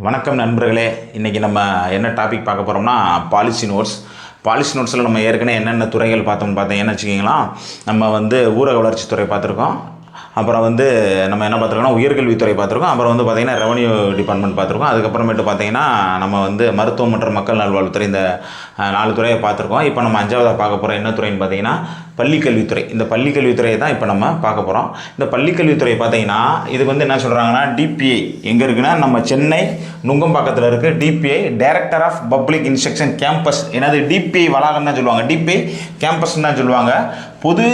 வணக்கம் நண்பர்களே. இன்றைக்கி நம்ம என்ன டாபிக் பார்க்க போகிறோம்னா பாலிசி நோட்ஸ். பாலிசி நோட்ஸில் நம்ம ஏற்கனவே என்னென்ன துறைகள் பார்த்தோம்னு பார்த்தீங்கன்னு வச்சுக்கிங்களா. நம்ம ஊரக வளர்ச்சித்துறை பார்த்துருக்கோம். அப்புறம் நம்ம என்ன பார்த்துருக்கோம்னா உயர்கல்வித்துறை பார்த்துருக்கோம். அப்புறம் பார்த்திங்கன்னா ரெவன்யூ டிபார்ட்மெண்ட் பார்த்துருக்கோம். அதுக்கப்புறமேட்டு பார்த்திங்கன்னா நம்ம மருத்துவம் மற்றும் மக்கள் நல்வாழ்வுத்துறை, இந்த 4 துறையை பார்த்துருக்கோம். இப்போ நம்ம 5ஆவதாக பார்க்க போகிற என்ன துறைன்னு பார்த்தீங்கன்னா பள்ளிக்கல்வித்துறை. இந்த பள்ளிக்கல்வித்துறையை தான் இப்போ நம்ம பார்க்க போகிறோம். இந்த பள்ளிக்கல்வித்துறை பார்த்திங்கன்னா இதுக்கு என்ன சொல்கிறாங்கன்னா டிபிஐ எங்கே இருக்குன்னா நம்ம சென்னை நுங்கம்பாக்கத்தில் இருக்குது. DPI director of public instruction campus. என்னது டிபிஐ வளாகம் தான் சொல்லுவாங்க, டிபிஐ கேம்பஸ்ன்னு தான் சொல்லுவாங்க. பொது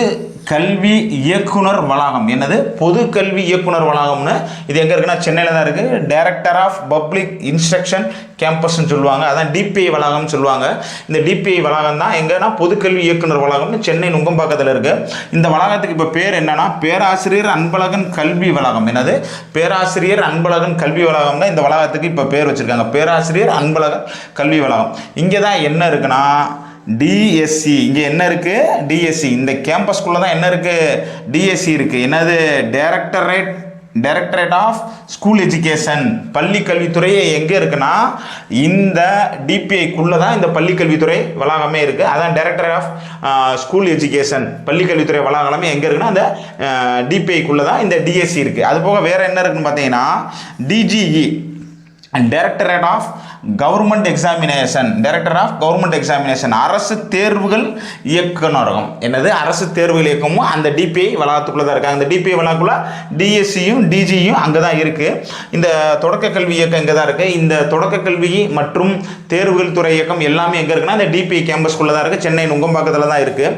கல்வி இயக்குனர் வளாகம். என்னது பொது கல்வி இயக்குனர் வளாகம்னு இது எங்கே இருக்குன்னா சென்னையில் தான் இருக்குது. டைரக்டர் ஆஃப் பப்ளிக் இன்ஸ்ட்ரக்ஷன் கேம்பஸ்ன்னு சொல்லுவாங்க. அதான் டிபிஐ வளாகம்னு சொல்லுவாங்க. இந்த டிபிஐ வளாகம் தான் எங்கன்னா பொதுக்கல்வி இயக்குனர் வளாகம்னு சென்னை நுங்கம்பாக்கத்தில் இருக்குது. இந்த வளாகத்துக்கு இப்போ பேர் என்னன்னா பேராசிரியர் அன்பழகன் கல்வி வளாகம். என்னது பேராசிரியர் அன்பழகன் கல்வி வளாகம்னா இந்த வளாகத்துக்கு இப்போ பேர் வச்சுருக்காங்க, பேராசிரியர் அன்பழகன் கல்வி வளாகம். இங்கே தான் என்ன இருக்குன்னா டிஎஸ்சி. இங்கே என்ன இருக்குது டிஎஸ்சி. இந்த கேம்பஸ்குள்ளே தான் என்ன இருக்குது டிஎஸ்சி இருக்குது. என்னது டைரக்டரேட் ஆஃப் ஸ்கூல் எஜுகேஷன். பள்ளி கல்வித்துறையே எங்கே இருக்குன்னா இந்த டிபிஐக்குள்ளே தான் இந்த பள்ளி கல்வித்துறை வளாகமே இருக்குது. அதான் டைரக்டரேட் ஆஃப் ஸ்கூல் எஜுகேஷன் பள்ளி கல்வித்துறை வளாகமே எங்கே இருக்குன்னா அந்த டிபிஐக்குள்ளே தான் இந்த டிஎஸ்சி இருக்குது. அது போக வேறு என்ன இருக்குன்னு பார்த்தீங்கன்னா DGE directorate of government examination. Director of government examination அரசு தேர்வுகள் இயக்குநரகம். என்னது அரசு தேர்வுகள் இயக்கமும் அந்த டிபிஐ வளாகத்துக்குள்ளே தான் இருக்காங்க. அந்த டிபிஐ வளாகக்குள்ள டிஎஸ்சியும் டிஜியும் அங்கே தான் இருக்குது. இந்த தொடக்க கல்வி இயக்கம் இங்கே தான் இருக்குது. இந்த தொடக்க கல்வி மற்றும் தேர்வுகள் துறை இயக்கம் எல்லாமே எங்கே இருக்குன்னா இந்த டிபிஐ கேம்பஸ்குள்ளே தான் இருக்குது. சென்னை நுங்கம்பாக்கத்தில் தான் இருக்குது.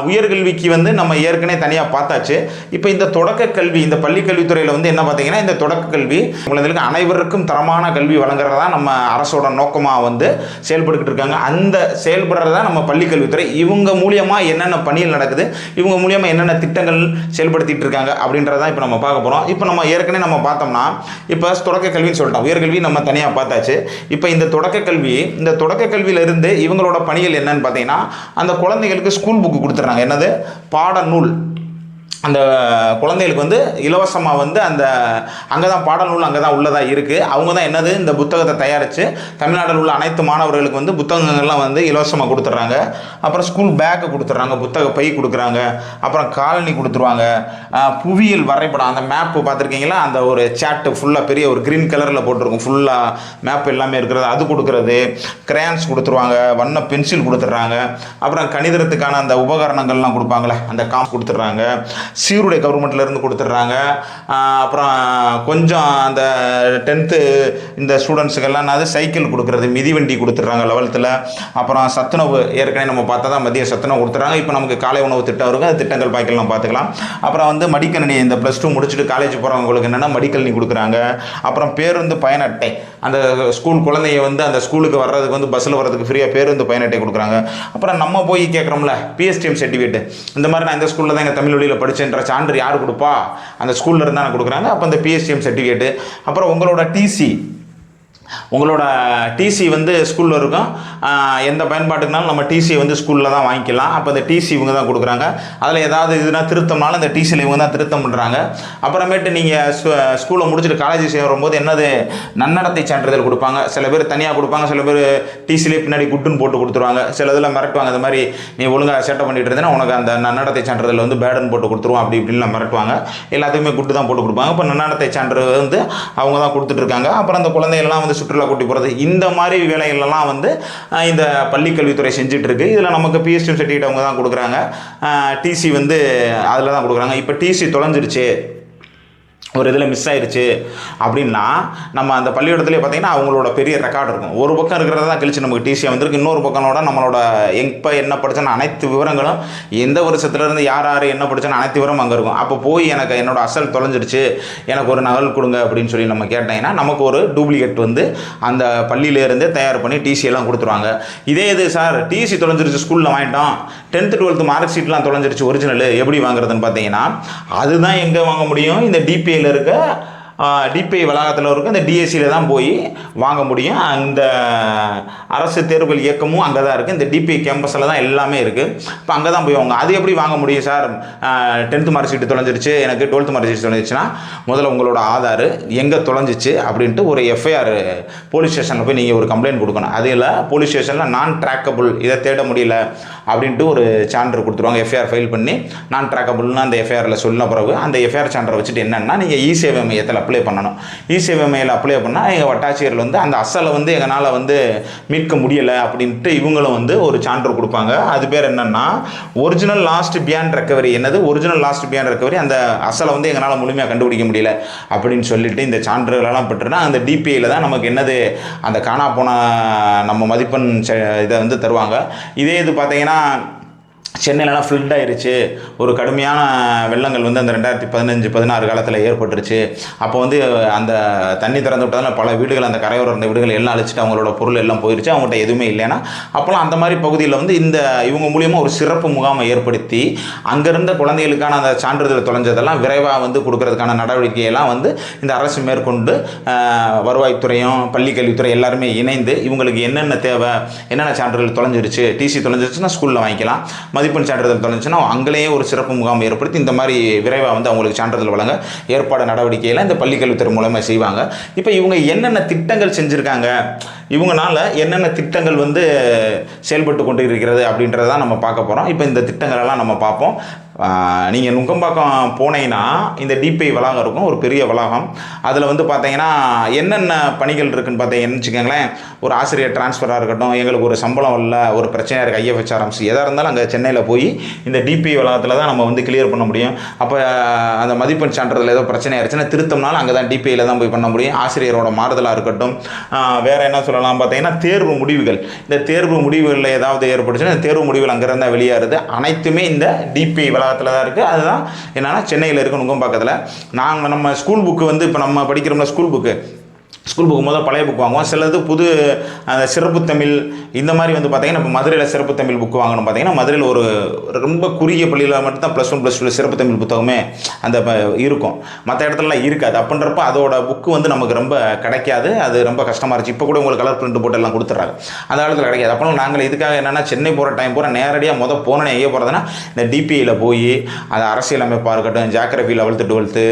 உயர்கல்விக்கு நம்ம ஏற்கனவே தனியாக பார்த்தாச்சு. இப்போ இந்த தொடக்க கல்வி, இந்த பள்ளி கல்வித்துறையில் என்ன பார்த்தீங்கன்னா இந்த தொடக்க கல்வி குழந்தைகளுக்கு அனைவருக்கும் தரமான கல்வி வழங்குறதா நம்ம அரசோட நோக்கமாக செயல்பட்டுக்கிட்டு இருக்காங்க. அந்த செயல்படுறதா நம்ம பள்ளிக்கல்வித்துறை. இவங்க மூலியமாக என்னென்ன பணிகள் நடக்குது, இவங்க மூலியமாக என்னென்ன திட்டங்கள் செயல்படுத்திட்டு இருக்காங்க அப்படின்றதான் இப்போ நம்ம பார்க்க போகிறோம். இப்போ நம்ம ஏற்கனவே நம்ம பார்த்தோம்னா இப்போ தொடக்க கல்வின்னு சொல்லிட்டோம், உயர்கல்வி நம்ம தனியாக பார்த்தாச்சு. இப்போ இந்த தொடக்க கல்வியிலிருந்து இவங்களோட பணிகள் என்னன்னு பார்த்தீங்கன்னா அந்த குழந்தைகளுக்கு ஸ்கூல் புக்கு கொடுத்துட்றாங்க. என்னது பாடநூல். அந்த குழந்தைகளுக்கு இலவசமாக அந்த அங்கே தான் பாடநூல் அங்கே தான் உள்ளதாக இருக்குது. அவங்க தான் என்னது இந்த புத்தகத்தை தயாரித்து தமிழ்நாட்டில் உள்ள அனைத்து மாணவர்களுக்கு புத்தகங்கள்லாம் இலவசமாக கொடுத்துட்றாங்க. அப்புறம் ஸ்கூல் பேக்கு கொடுத்துட்றாங்க, புத்தக பை கொடுக்குறாங்க, அப்புறம் காலனி கொடுத்துருவாங்க. புவியியல் வரைபடம், அந்த மேப்பு பார்த்துருக்கீங்களா, அந்த ஒரு சேட்டு ஃபுல்லாக பெரிய ஒரு க்ரீன் கலரில் போட்டிருக்கும், ஃபுல்லாக மேப் எல்லாமே இருக்கிறது, அது கொடுக்குறது. கிரேயான்ஸ் கொடுத்துருவாங்க, வண்ண பென்சில் கொடுத்துட்றாங்க. அப்புறம் கணிதத்துக்கான அந்த உபகரணங்கள்லாம் கொடுப்பாங்களே அந்த காம் கொடுத்துட்றாங்க. சீருடைய கவர்மெண்ட்லேருந்து கொடுத்துட்றாங்க. அப்புறம் கொஞ்சம் அந்த 10th இந்த ஸ்டூடெண்ட்ஸுக்கெல்லாம் சைக்கிள் கொடுக்குறது, மிதிவண்டி கொடுத்துட்றாங்க 11th. அப்புறம் சத்துணவு ஏற்கனவே நம்ம பார்த்தா தான் மதிய சத்துணவு கொடுத்துட்றாங்க. இப்போ நமக்கு காலை உணவு திட்டம் இருக்குது, அது திட்டங்கள் பாய்க்கலாம் பார்த்துக்கலாம். அப்புறம் மடிக்கணினி, இந்த +2 முடிச்சுட்டு காலேஜ் போகிறவங்களுக்கு என்னென்னா மடிக்கணினி கொடுக்குறாங்க. அப்புறம் பேருந்து பயண அட்டை, அந்த ஸ்கூல் குழந்தைய அந்த ஸ்கூலுக்கு வர்றதுக்கு பஸ்ஸில் வர்றதுக்கு ஃப்ரீயாக பேருந்து பயண அட்டை கொடுக்குறாங்க. அப்புறம் நம்ம போய் கேட்குறோம்ல பிஎஸ்டிஎம் சர்டிஃபிகேட், இந்த மாதிரி நான் இந்த ஸ்கூலில் தான் எங்கள் தமிழ் வழியில் படித்தேன்ற சான்று யார் கொடுப்பா, அந்த ஸ்கூலில் இருந்தால் கொடுக்குறாங்க. அப்போ அந்த பிஎஸ்டிஎம் சர்டிஃபிகேட்டு. அப்புறம் உங்களோட டிசி ஸ்கூலில் இருக்கும். எந்த பயன்பாட்டுக்குனாலும் நம்ம டிசியை ஸ்கூலில் தான் வாங்கிக்கலாம். அப்போ அந்த டிசி இவங்க தான் கொடுக்குறாங்க. அதில் ஏதாவது இதுனா திருத்தம்னாலும் இந்த டிசியில் இவங்க தான் திருத்தம் பண்ணுறாங்க. அப்புறமேட்டு நீங்கள் ஸ்கூலை முடிச்சுட்டு காலேஜ் சேரும்போது என்னது நன்னடத்தை சான்றிதழ் கொடுப்பாங்க. சில பேர் தனியாக கொடுப்பாங்க, சில பேர் டிசிலே பின்னாடி குட்டுன்னு போட்டு கொடுத்துருவாங்க. சில இதில் மிரட்டுவாங்க, இந்த மாதிரி நீ ஒழுங்காக சேட்டை பண்ணிட்டு இருந்தேன்னா உனக்கு அந்த நன்னடத்தை சான்றிதழ் பேடன் போட்டு கொடுத்துருவோம் அப்படி இப்படின்லாம் மிரட்டுவாங்க. எல்லாத்துக்குமே குட்டு தான் போட்டு கொடுப்பாங்க. இப்போ நன்னடத்தை சான்று அவங்க தான் கொடுத்துட்ருக்காங்க. அப்புறம் அந்த குழந்தைகள்லாம் சுற்றுலா கூட்டி போகிறது, இந்த மாதிரி வேலைகளெல்லாம் இந்த பள்ளிக்கல்வித்துறை செஞ்சுட்டு இருக்கு. இதில் நமக்கு பிஎஸ்டிஎம் சர்டிஃபிகேட் அவங்க தான் கொடுக்குறாங்க. டிசி அதில் தான் கொடுக்குறாங்க. இப்போ டிசி தொலைஞ்சிருச்சு, ஒரு இதில் மிஸ் ஆயிடுச்சு அப்படின்னா நம்ம அந்த பள்ளிக்கூடத்துலேயே பார்த்தீங்கன்னா அவங்களோட பெரிய ரெக்கார்டு இருக்கும். ஒரு பக்கம் இருக்கிறத தான் கழிச்சு நமக்கு டிசியாக வந்திருக்கு. இன்னொரு பக்கமோட நம்மளோட எப்போ என்ன படித்தோன்னு அனைத்து விவரங்களும், எந்த வருஷத்துலேருந்து யார் என்ன படித்தோன்னு அனைத்து விவரம் அங்கே இருக்கும். அப்போ போய் எனக்கு என்னோடய அசல் தொலைஞ்சிடுச்சு, எனக்கு ஒரு நகல் கொடுங்க அப்படின்னு சொல்லி நம்ம கேட்டீங்கன்னா நமக்கு ஒரு டூப்ளிகேட் அந்த பள்ளியிலேருந்தே தயார் பண்ணி டிசியெல்லாம் கொடுத்துருவாங்க. இதே இது சார் டிசி தொலைஞ்சிருச்சு, ஸ்கூலில் வாங்கிட்டோம், 10th 12th மார்க் ஷீட்லாம் தொலைஞ்சிருச்சு, ஒரிஜினல் எப்படி வாங்குறதுன்னு பார்த்தீங்கன்னா அதுதான் எங்கே வாங்க முடியும், இந்த டிபிஐயில் இருக்க டிபிஐ வளாகத்தில் இருக்கும் இந்த டிஎஸ்சியில் தான் போய் வாங்க முடியும். அந்த அரசு தேர்வுகள் இயக்கமும் அங்கே தான் இருக்குது. இந்த டிபிஐ கேம்பஸில் தான் எல்லாமே இருக்குது. இப்போ அங்கே தான் போய் வாங்க. அது எப்படி வாங்க முடியும் சார்? 10th மார்க் ஷீட்டு தொலைஞ்சிருச்சு, எனக்கு 12th மார்க் ஷீட் தொலைஞ்சிச்சுன்னா முதல்ல உங்களோட ஆதார் எங்கே தொலைஞ்சிச்சு அப்படின்ட்டு ஒரு எஃப்ஐஆர் போலீஸ் ஸ்டேஷனில் போய் நீங்கள் ஒரு கம்ப்ளைண்ட் கொடுக்கணும். அதில் போலீஸ் ஸ்டேஷனில் நான் ட்ராக்கபிள், இதை தேட முடியல அப்படின்ட்டு ஒரு சான்று கொடுத்துருவாங்க. எஃப்ஐஆர் ஃபைல் பண்ணி நான் ட்ராக்கபிள்னு அந்த எஃப்ஐஆரில் சொன்ன பிறகு அந்த எஃப்ஐஆர் சான்றை வச்சுட்டு என்னென்னா நீங்கள் இ-சேவை மையத்தில் அப்ளை பண்ணணும். இ-சேவை மையத்தில் அப்ளை பண்ணால் எங்கள் வட்டாட்சியர்கள் வந்து அந்த அசலை வந்து எங்களால் வந்து மீட்க முடியலை அப்படின்ட்டு இவங்களும் வந்து ஒரு சான்று கொடுப்பாங்க. அது பேர் என்னென்னா ஒரிஜினல் லாஸ்ட் பியாண்ட் ரெக்கவரி. என்னது ஒரிஜினல் லாஸ்ட் பியாண்ட் ரெக்கவரி? அந்த அசலை வந்து எங்களால் முழுமையாக கண்டுபிடிக்க முடியல அப்படின்னு சொல்லிட்டு இந்த சான்றுகளெல்லாம் பெற்றுனா அந்த டிபிஐயில் தான் நமக்கு என்னது அந்த காணா போன நம்ம மதிப்பெண் இதை வந்து தருவாங்க. இதே இது பார்த்தீங்கன்னா சென்னையிலலாம் ஃப்ளட் ஆயிடுச்சு, ஒரு கடுமையான வெள்ளங்கள் வந்து அந்த 2015-16 காலத்தில் ஏற்பட்டுருச்சு. அப்போ வந்து அந்த தண்ணி திறந்து விட்டதால் பல வீடுகள், அந்த கரையோர இருந்த வீடுகள் எல்லாம் அழிச்சிட்டு அவங்களோட பொருள் எல்லாம் போயிடுச்சு, அவங்கள்ட்ட எதுவுமே இல்லைன்னா அப்போலாம் அந்த மாதிரி பகுதியில் வந்து இந்த இவங்க மூலியமாக ஒரு சிறப்பு முகாமை ஏற்படுத்தி அங்கேருந்த குழந்தைகளுக்கான அந்த சான்றிதழ் தொலைஞ்சதெல்லாம் விரைவாக வந்து கொடுக்கறதுக்கான நடவடிக்கையெல்லாம் வந்து இந்த அரசு மேற்கொண்டு வருவாய்த்துறையும் பள்ளிக்கல்வித்துறை எல்லாருமே இணைந்து இவங்களுக்கு என்னென்ன தேவை, என்னென்ன சான்றிதழ் தொலைஞ்சிருச்சு, டிசி தொலைஞ்சிருச்சுன்னா ஸ்கூலில் வாங்கிக்கலாம், மதிப்பெண் சான்றிதழ் தொலைஞ்சுன்னா அங்கேயே ஒரு சிறப்பு முகாம் ஏற்படுத்தி இந்த மாதிரி விரைவாக வந்து அவங்களுக்கு சான்றிதழ் வழங்க ஏற்பாடு நடவடிக்கையெல்லாம் இந்த பள்ளிக்கல்வித்துறை மூலமாக செய்வாங்க. இப்போ இவங்க என்னென்ன திட்டங்கள் செஞ்சுருக்காங்க, இவங்களால என்னென்ன திட்டங்கள் வந்து செயல்பட்டு கொண்டு இருக்கிறது அப்படின்றதான் நம்ம பார்க்க போகிறோம். இப்போ இந்த திட்டங்களெல்லாம் நம்ம பார்ப்போம். நீங்கள் நுங்கம்பாக்கம் போனீங்கன்னா இந்த டிபிஐ வளாகம் இருக்கும், ஒரு பெரிய வளாகம். அதில் வந்து பார்த்தீங்கன்னா என்னென்ன பணிகள் இருக்குதுன்னு பார்த்தீங்கன்னு வச்சுக்கோங்களேன். ஒரு ஆசிரியர் டிரான்ஸ்ஃபராக இருக்கட்டும், எங்களுக்கு ஒரு சம்பளம் இல்லை, ஒரு பிரச்சனையாக இருக்குது, ஐஎஃப்ஹெச்ஆர்எம்சி எதாக இருந்தாலும் அங்கே சென்னையில் போய் இந்த டிபிஐ வளாகத்தில் தான் நம்ம வந்து கிளியர் பண்ண முடியும். அப்போ அந்த மதிப்பெண் சான்றிதழ் ஏதோ பிரச்சனை ஆயிடுச்சுன்னா திருத்தம்னாலும் அங்கே தான் டிபிஐயில் தான் போய் பண்ண முடியும். ஆசிரியரோட மாறுதலாக இருக்கட்டும், வேறு என்ன சொல்லலாம் பார்த்தீங்கன்னா தேர்வு முடிவுகள், இந்த தேர்வு முடிவுகளில் ஏதாவது ஏற்பட்டுச்சுன்னா இந்த தேர்வு முடிவுகள் அங்கேருந்தால் வெளியாகுது, அனைத்துமே இந்த டிபிஐ வளாகத்தில் தான் இருக்குது. அதுதான் என்னென்னா சென்னையில் இருக்க நுங்கம்பாக்கத்தில். நாங்கள் நம்ம ஸ்கூல் புக்கு வந்து இப்போ நம்ம படிக்கிறோம்ல ஸ்கூல் புக்கு முதல் பழைய புக் வாங்குவோம், சிலது புது அந்த சிறப்பு தமிழ் இந்த மாதிரி வந்து பார்த்திங்கன்னா இப்போ மதுரையில் சிறப்பு தமிழ் புக்கு வாங்கணும். பார்த்திங்கன்னா மதுரையில் ஒரு ரொம்ப குறுகிய பள்ளியில் மட்டும்தான் +1 +2 சிறப்பு தமிழ் புத்தகமே அந்த இருக்கும், மற்ற இடத்துலலாம் இருக்காது. அப்படின்றப்ப அதோட புக்கு வந்து நமக்கு ரொம்ப கிடைக்காது, அது ரொம்ப கஷ்டமாக இருந்துச்சு. இப்போ கூட உங்களுக்கு கலர் பிரிண்ட் போட்டு எல்லாம் கொடுத்துட்றாங்க, அந்த காலத்தில் கிடைக்காது. அப்போ நாங்கள் இதுக்காக என்னென்னா சென்னை போகிற டைம் போகிற நேரடியாக போனோன்னே எங்கே போகிறதுனா இந்த டிபிஐயில் போய் அது அரசியலமைப்பாக இருக்கட்டும், ஜியாகிரஃபி 11th 12th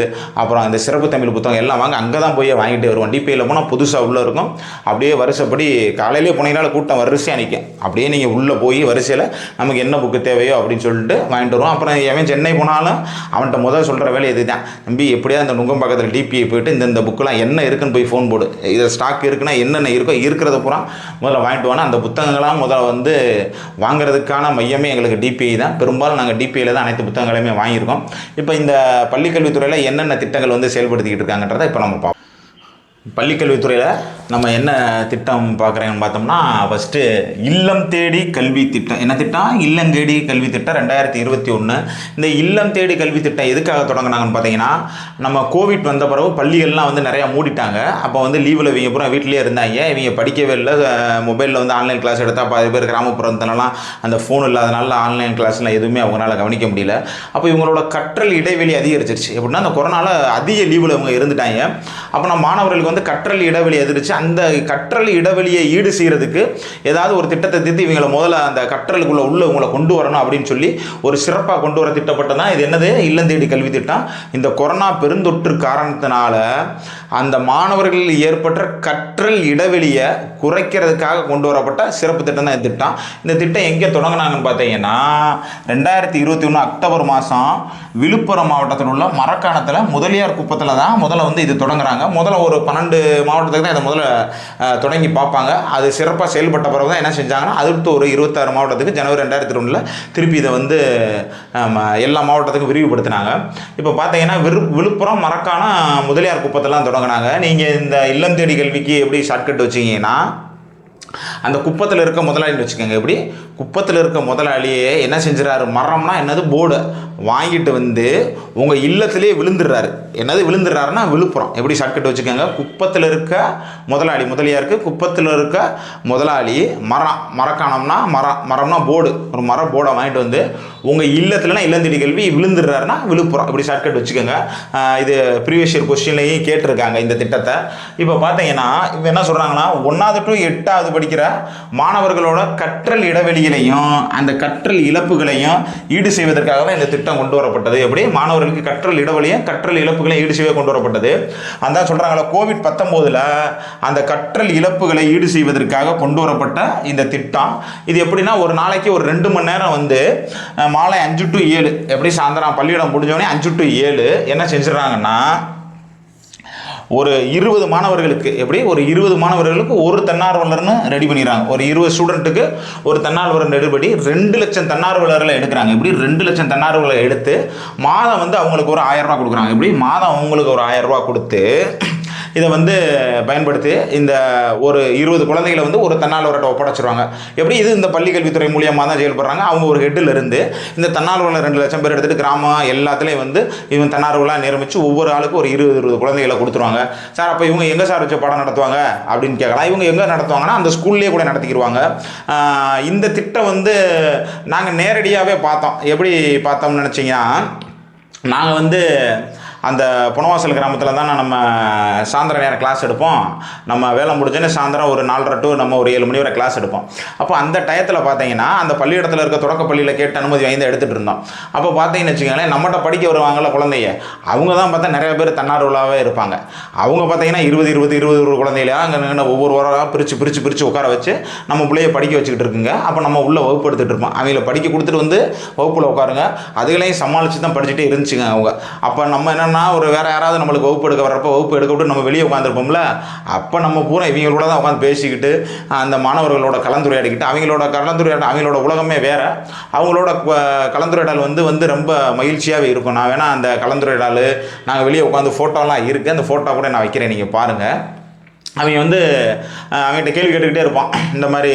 அப்புறம் இந்த சிறப்பு தமிழ் புத்தகம் எல்லாம் வாங்க அங்கே தான் போய் வாங்கிட்டு வருவோம். டிபிஐயில் போனால் புதுசாக உள்ளே இருக்கும், அப்படியே வருஷப்படி காலையிலே போனீங்கனால கூட்டம் வரிசையாக நிற்கும், அப்படியே நீங்கள் உள்ளே போய் வரிசையில் நமக்கு என்ன புக்கு தேவையோ அப்படின்னு சொல்லிட்டு வாங்கிட்டு வருவோம். அப்புறம் எவன் சென்னை போனாலும் அவன்கிட்ட முதல் சொல்கிற வேலை இது தான், தம்பி எப்படியா அந்த நுங்கம்பாக்கத்தில் டிபிஐ போய்ட்டு இந்த புக்கெலாம் என்ன இருக்குன்னு போய் ஃபோன் போடு, இதை ஸ்டாக் இருக்குன்னா என்னென்ன இருக்கோ இருக்கிறத பூரா முதல்ல வாங்கிட்டு வாங்க. அந்த புத்தகங்களாம் முதல்ல வந்து வாங்குறதுக்கான மையமே எங்களுக்கு டிபிஐ தான். பெரும்பாலும் நாங்கள் டிபிஐயில் தான் அனைத்து புத்தகங்களையுமே வாங்கியிருக்கோம். இப்போ இந்த பள்ளிக்கல்வித்துறையில் என்னென்ன திட்டங்கள் வந்து செயல்படுத்திக்கிட்டு இருக்காங்கன்றதை இப்போ நம்ம பார்ப்போம். பள்ளிக்கல்வித்துறையில் நம்ம என்ன திட்டம் பார்க்குறேன்னு பார்த்தோம்னா, ஃபஸ்ட்டு இல்லம் தேடி கல்வி திட்டம். என்ன திட்டம்? இல்லம் தேடி கல்வி திட்டம் 2021. இந்த இல்லம் தேடி கல்வி திட்டம் எதுக்காக தொடங்கினாங்கன்னு பார்த்தீங்கன்னா, நம்ம கோவிட் வந்த பிறகு பள்ளிகள்லாம் வந்து நிறையா மூடிட்டாங்க. அப்போ வந்து லீவில் இவங்க பூரா வீட்டிலே இருந்தாங்க, இவங்க படிக்கவே இல்லை, மொபைலில் வந்து ஆன்லைன் கிளாஸ் எடுத்தால் பாதி பேர் கிராமப்புறத்துலலாம் அந்த ஃபோன் இல்லாதனால ஆன்லைன் கிளாஸ்லாம் எதுவுமே அவங்களால கவனிக்க முடியல. அப்போ இவங்களோட கற்றல் இடைவெளி அதிகரிச்சிருச்சு. எப்படின்னா அந்த கொரோனாவில் அதிக லீவில் இவங்க இருந்துட்டாங்க. அப்போ நம்ம மாணவர்களுக்கு வந்து கற்றல் இடைவெளி எதிர்த்து அந்த கற்றல் இடைவெளியை ஈடு செய்கிறதுக்கு ஏதாவது ஒரு திட்டத்தை தீர்த்து இவங்களை முதல்ல அந்த கற்றலுக்குள்ள உங்களை கொண்டு வரணும் அப்படின்னு சொல்லி ஒரு சிறப்பாக கொண்டு வர திட்டப்பட்டது தான் இது. என்னது? இல்லம் தேடி கல்வி திட்டம். இந்த கொரோனா பெருந்தொற்று காரணத்தினால அந்த மாணவர்கள் ஏற்பட்ட கற்றல் இடைவெளியை குறைக்கிறதுக்காக கொண்டு வரப்பட்ட சிறப்பு திட்டம் தான் இந்த திட்டம். இந்த திட்டம் எங்கே தொடங்கினாங்கன்னு பார்த்தீங்கன்னா 2021 அக்டோபர் மாதம் விழுப்புரம் மாவட்டத்தில் உள்ள மரக்காணத்தில் முதலியார் குப்பத்தில் தான் முதல்ல வந்து இது தொடங்குறாங்க. முதல்ல ஒரு 12 மாவட்டத்துக்கு தான் இதை முதல்ல தொடங்கி பார்ப்பாங்க. அது சிறப்பாக செயல்பட்ட பிறகு தான் என்ன செஞ்சாங்கன்னா அடுத்து ஒரு 26 மாவட்டத்துக்கு ஜனவரி 2021 திருப்பி இதை வந்து எல்லா மாவட்டத்துக்கும் விரிவுபடுத்தினாங்க. இப்போ பார்த்தீங்கன்னா விழுப்புரம் மரக்காணம் முதலியார் குப்பத்தெல்லாம் தொடங்கினாங்க. நீங்கள் இந்த இல்லம் தேடி கல்விக்கு எப்படி ஷார்ட்கட் வச்சிங்கன்னா அந்த குப்பத்தில் இருக்க முதலாளின்னு வச்சுக்கோங்க. எப்படி குப்பத்தில் இருக்க முதலாளியே என்ன செஞ்சுறாரு, மரம்னா என்னது போர்டு வாங்கிட்டு வந்து உங்கள் இல்லத்திலே விழுந்துடுறாரு. என்னது விழுந்துடுறாருன்னா விழுப்புரம். எப்படி ஷார்ட்கட் வச்சுக்கோங்க, குப்பத்தில் இருக்க முதலியாருக்கு குப்பத்தில் இருக்க முதலாளி மரக்காணம்னா மரம்னா போர்டு, ஒரு மர போர்டை வாங்கிட்டு வந்து உங்கள் இல்லத்துலனா இல்லந்தேடி கல்வி விழுந்துடுறாருன்னா விழுப்புரம். இப்படி ஷார்ட்கட் வச்சுக்கோங்க. இது ப்ரீவியஸ் இயர் கொஸ்டின்லையும் கேட்டிருக்காங்க இந்த திட்டத்தை. இப்போ பார்த்தீங்கன்னா இப்போ என்ன சொல்கிறாங்கன்னா 1வது to 8வது படிக்கிற மாணவர்களோட கற்றல் இடைவெளிகளையும் அந்த கற்றல் இழப்புகளையும் ஈடு செய்வதற்காக தான் இந்த திட்டம் கொண்டு வரப்பட்டது. எப்படி மாணவர்களுக்கு கற்றல் இடைவெளியும் கற்றல் இழப்புகளையும் ஈடு செய்ய கொண்டு வரப்பட்டது. அதான் சொல்கிறாங்களா, கோவிட்-19 அந்த கற்றல் இழப்புகளை ஈடு செய்வதற்காக கொண்டு வரப்பட்ட இந்த திட்டம். இது எப்படின்னா ஒரு நாளைக்கு ஒரு 2 மணி நேரம் வந்து மாலை 5 to 7 எப்படி சாயந்தரம் பள்ளியிடம் முடிஞ்சோடனே 5 to 7 என்ன செஞ்சிடறாங்கன்னா ஒரு 20 மாணவர்களுக்கு எப்படி ஒரு 20 மாணவர்களுக்கு ஒரு தன்னார்வலர்னு ரெடி பண்ணிடுறாங்க. ஒரு 20 ஸ்டூடெண்ட்டுக்கு ஒரு தன்னார்வலர் ரெடிபடி 2 லட்சம் தன்னார்வலர்களை எடுக்கிறாங்க. இப்படி 2 லட்சம் தன்னார்வலரை எடுத்து மாதம் வந்து அவங்களுக்கு ஒரு 1000 ரூபா கொடுக்குறாங்க. இப்படி மாதம் அவங்களுக்கு ஒரு 1000 ரூபா கொடுத்து இதை வந்து பயன்படுத்தி இந்த ஒரு 20 குழந்தைகளை வந்து ஒரு தன்னார்வலர்கிட்ட ஒப்படைச்சிருவாங்க. எப்படி இது இந்த பள்ளி கல்வித்துறை மூலியமாக தான் செயல்படுறாங்க. அவங்க ஒரு ஹெட்டில் இருந்து இந்த தன்னார்வலர் 2 லட்சம் பேர் எடுத்துகிட்டு கிராமம் எல்லாத்துலேயும் வந்து இவங்க தன்னார்வலாக நியமித்து ஒவ்வொரு ஆளுக்கும் ஒரு 20 குழந்தைகளை கொடுத்துருவாங்க. சார் அப்போ இவங்க எங்கே சார் வச்சு பாடம் நடத்துவாங்க அப்படின்னு கேட்கலாம். இவங்க எங்கே நடத்துவாங்கன்னா அந்த ஸ்கூல்லேயே கூட நடத்திக்கிடுவாங்க. இந்த திட்டம் வந்து நாங்கள் நேரடியாகவே பார்த்தோம். எப்படி பார்த்தோம்னு நினச்சிங்கன்னா, நாங்கள் வந்து அந்த புனவாசல் கிராமத்தில் தான் நம்ம சாயந்தரம் நேரம் கிளாஸ் எடுப்போம். நம்ம வேலை முடிஞ்சோன்னே சாயந்தரம் ஒரு 4:30 to நம்ம ஒரு 7 மணி வரை கிளாஸ் எடுப்போம். அப்போ அந்த டயத்தில் பார்த்தீங்கன்னா அந்த பள்ளியிடத்தில் இருக்க தொடக்க பள்ளியில் கேட்டு அனுமதி வாங்கி எடுத்துகிட்டு இருந்தோம். அப்போ பார்த்தீங்கன்னு வச்சுக்கோங்களேன், நம்மகிட்ட படிக்க வருவாங்கள்ல குழந்தைய, அவங்க தான் பார்த்தா நிறைய பேர் தன்னார்வலாகவே இருப்பாங்க. அவங்க பார்த்தீங்கன்னா 20 குழந்தையில அங்கே ஒவ்வொரு வாரம் பிரித்து உட்கார வச்சு நம்ம பிள்ளைய படிக்க வச்சுக்கிட்டு இருக்குங்க. அப்போ நம்ம உள்ள வகுப்பு எடுத்துகிட்டு இருப்போம். அவங்கள படிக்க கொடுத்துட்டு வந்து வகுப்பில் உட்காருங்க. அதுகளையும் சமாளித்து தான் படிச்சுட்டே இருந்துச்சுங்க அவங்க. அப்போ நம்ம என்ன ஒரு வேற யாராவது நம்மளுக்கு வகுப்பு எடுக்க வரப்போ வகுப்பு எடுக்க விட்டு நம்ம வெளியே உட்காந்துருப்போம்ல, அப்போ நம்ம பூரா இவங்களோட தான் உட்காந்து பேசிக்கிட்டு அந்த மாணவர்களோட கலந்துரையாடிக்கிட்டு அவங்களோட உலகமே வேற. அவங்களோட கலந்துரையாடல் வந்து ரொம்ப மகிழ்ச்சியாகவே இருக்கும். நான் வேணா அந்த கலந்துரையாடல் நாங்கள் வெளியே உட்காந்து ஃபோட்டோலாம் இருக்குது, அந்த ஃபோட்டோ கூட நான் வைக்கிறேன், நீங்கள் பாருங்கள். அவங்க வந்து அவங்ககிட்ட கேள்வி கேட்டுக்கிட்டே இருப்பான். இந்த மாதிரி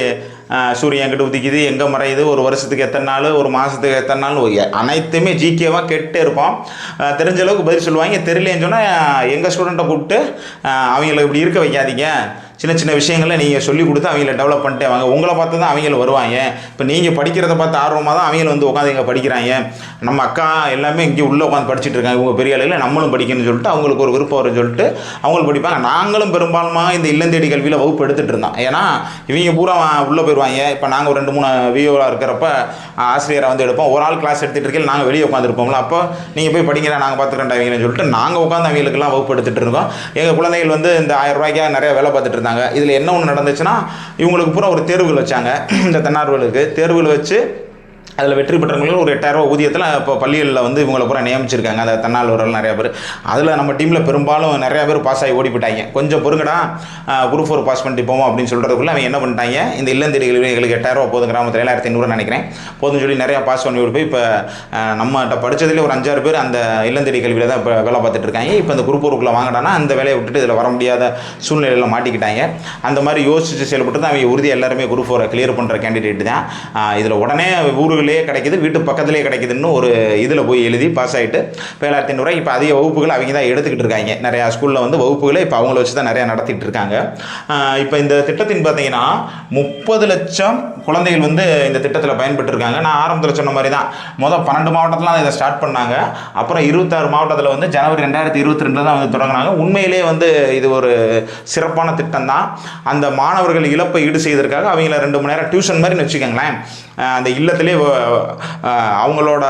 சூரியன் எங்கிட்ட உதிக்குது, எங்கே மறையுது, ஒரு வருஷத்துக்கு எத்தனை நாள், ஒரு மாதத்துக்கு எத்தனை நாள், அனைத்துமே ஜிகேவாக கேட்டே இருப்போம். தெரிஞ்ச அளவுக்கு பதில் சொல்லுவாங்க. தெரியலேன்னு சொன்னால் எங்கள் ஸ்டூடெண்ட்டை கூப்பிட்டு அவங்கள இப்படி இருக்க வைக்காதீங்க, சின்ன சின்ன விஷயங்களை நீங்கள் சொல்லி கொடுத்து அவங்கள டெவலப் பண்ணிட்டே வாங்க. உங்களை பார்த்து தான் அவங்கள வருவாங்க. இப்போ நீங்கள் படிக்கிறத பார்த்து ஆர்வமாக தான் அவங்கள வந்து உட்காந்து இங்கே படிக்கிறாங்க. நம்ம அக்கா எல்லாமே இங்கே உள்ளே உட்காந்து படிச்சுட்டு இருக்காங்க, இவங்க பெரிய ஆளுகளை நம்மளும் படிக்கணும்னு சொல்லிட்டு அவங்களுக்கு ஒரு விருப்பம் வரும்னு சொல்லிட்டு அவங்களும் படிப்பாங்க. நாங்களும் பெரும்பாலுமா இந்த இல்லந்தேடி கல்வியில் வகுப்பு எடுத்துகிட்டு இருந்தோம். ஏன்னா இவங்க பூரா உள்ளே போயிடுவாங்க. இப்போ நாங்கள் ஒரு 2-3 விஓவாக இருக்கிறப்ப ஆசிரியரை வந்து எடுப்போம். ஒரு ஆள் கிளாஸ் எடுத்துகிட்டு இருக்கேன், நாங்கள் வெளியே உட்காந்துருப்போம்ல. அப்போ நீங்கள் போய் படிக்கிற, நாங்கள் பார்த்துக்கிறேன் அவங்கன்னு சொல்லிட்டு நாங்கள் உட்காந்து அவங்களுக்கெல்லாம் வகுப்பு எடுத்துகிட்டு இருக்கோம். எங்கள் குழந்தைகள் வந்து இந்த 1000 ரூபாய்க்காக நிறைய வேலை பார்த்துட்டு இருந்தாங்க. இதில் என்ன ஒன்று நடந்துச்சுன்னா, இவங்களுக்கு பூரா ஒரு தேர்வுகள் வச்சாங்க. இந்த தன்னார்வலுக்கு தேர்வுகள் வச்சு அதில் வெற்றி பெற்றவங்களுக்கு ஒரு 8000 ரூபா ஊதியத்தில் இப்போ பள்ளிகளில் வந்து இவங்களை பூரா நியமிச்சிருக்காங்க. அந்த தன்னார்வலர்கள் நிறையா பேர். அதில் நம்ம டீமில் பெரும்பாலும் நிறையா பேர் பாஸ் ஆகி ஓடி போயிட்டாங்க. கொஞ்சம் பொறுங்கடா குரூப் 4 பாஸ் பண்ணிட்டு போவோம் அப்படின்னு சொல்கிறதுக்குள்ள அவங்க என்ன பண்ணிட்டாங்க, இந்த இல்லந்தேடி எங்களுக்கு 8000 ரூபா போதும், கிராமத்தில் 7500 நினைக்கிறேன் போதும்னு சொல்லி நிறையா பாஸ் பண்ணி ஓடி போய் இப்போ நம்மகிட்ட படித்ததுலேயே ஒரு 5-6 பேர் அந்த இல்லந்தேடி கல்வியில் தான் இப்போ வேலை பார்த்துட்டு இருக்காங்க. இப்போ இந்த குரூப் 4க்குள்ளே வாங்கிட்டானா அந்த வேலையை விட்டுட்டு இதில் வர முடியாத சூழ்நிலையில் மாட்டிக்கிட்டாங்க. அந்த மாதிரி யோசிச்சு செயல்பட்டு தான் அவங்க உறுதி எல்லாருமே குரூப் 4 கிளியர் பண்ணுற கேண்டிடேட் தான். இதில் உடனே ஊர்கள் கிடைக்குது, வீட்டு பக்கத்திலே கிடைக்குதுன்னு ஒரு இதில் போய் எழுதி பாஸ் ஆகிட்டு 7500 ரூபாய். இப்போ அதிக வகுப்புகள் அவங்க தான் எடுத்துக்கிட்டு இருக்காங்க. நிறையா ஸ்கூலில் வந்து வகுப்புகளை இப்போ அவங்கள வச்சு தான் நிறையா நடத்திட்டு இருக்காங்க. இப்போ இந்த திட்டத்தின் பார்த்தீங்கன்னா 30 லட்சம் குழந்தைகள் வந்து இந்த திட்டத்தில் பயன்பெற்றிருக்காங்க. நான் ஆரம்பத்தில் சொன்ன மாதிரி தான் 12 மாவட்டத்தில் இதை ஸ்டார்ட் பண்ணாங்க. அப்புறம் 26 மாவட்டத்தில் வந்து ஜனவரி 2022 தான் வந்து தொடங்கினாங்க. உண்மையிலே வந்து இது ஒரு சிறப்பான திட்டம் தான். அந்த மாணவர்கள் இழப்பை ஈடு செய்வதற்காக அவங்கள 2 மணி நேரம் டியூஷன் மாதிரின்னு வச்சுக்கோங்களேன். அந்த இல்லத்திலே அவங்களோட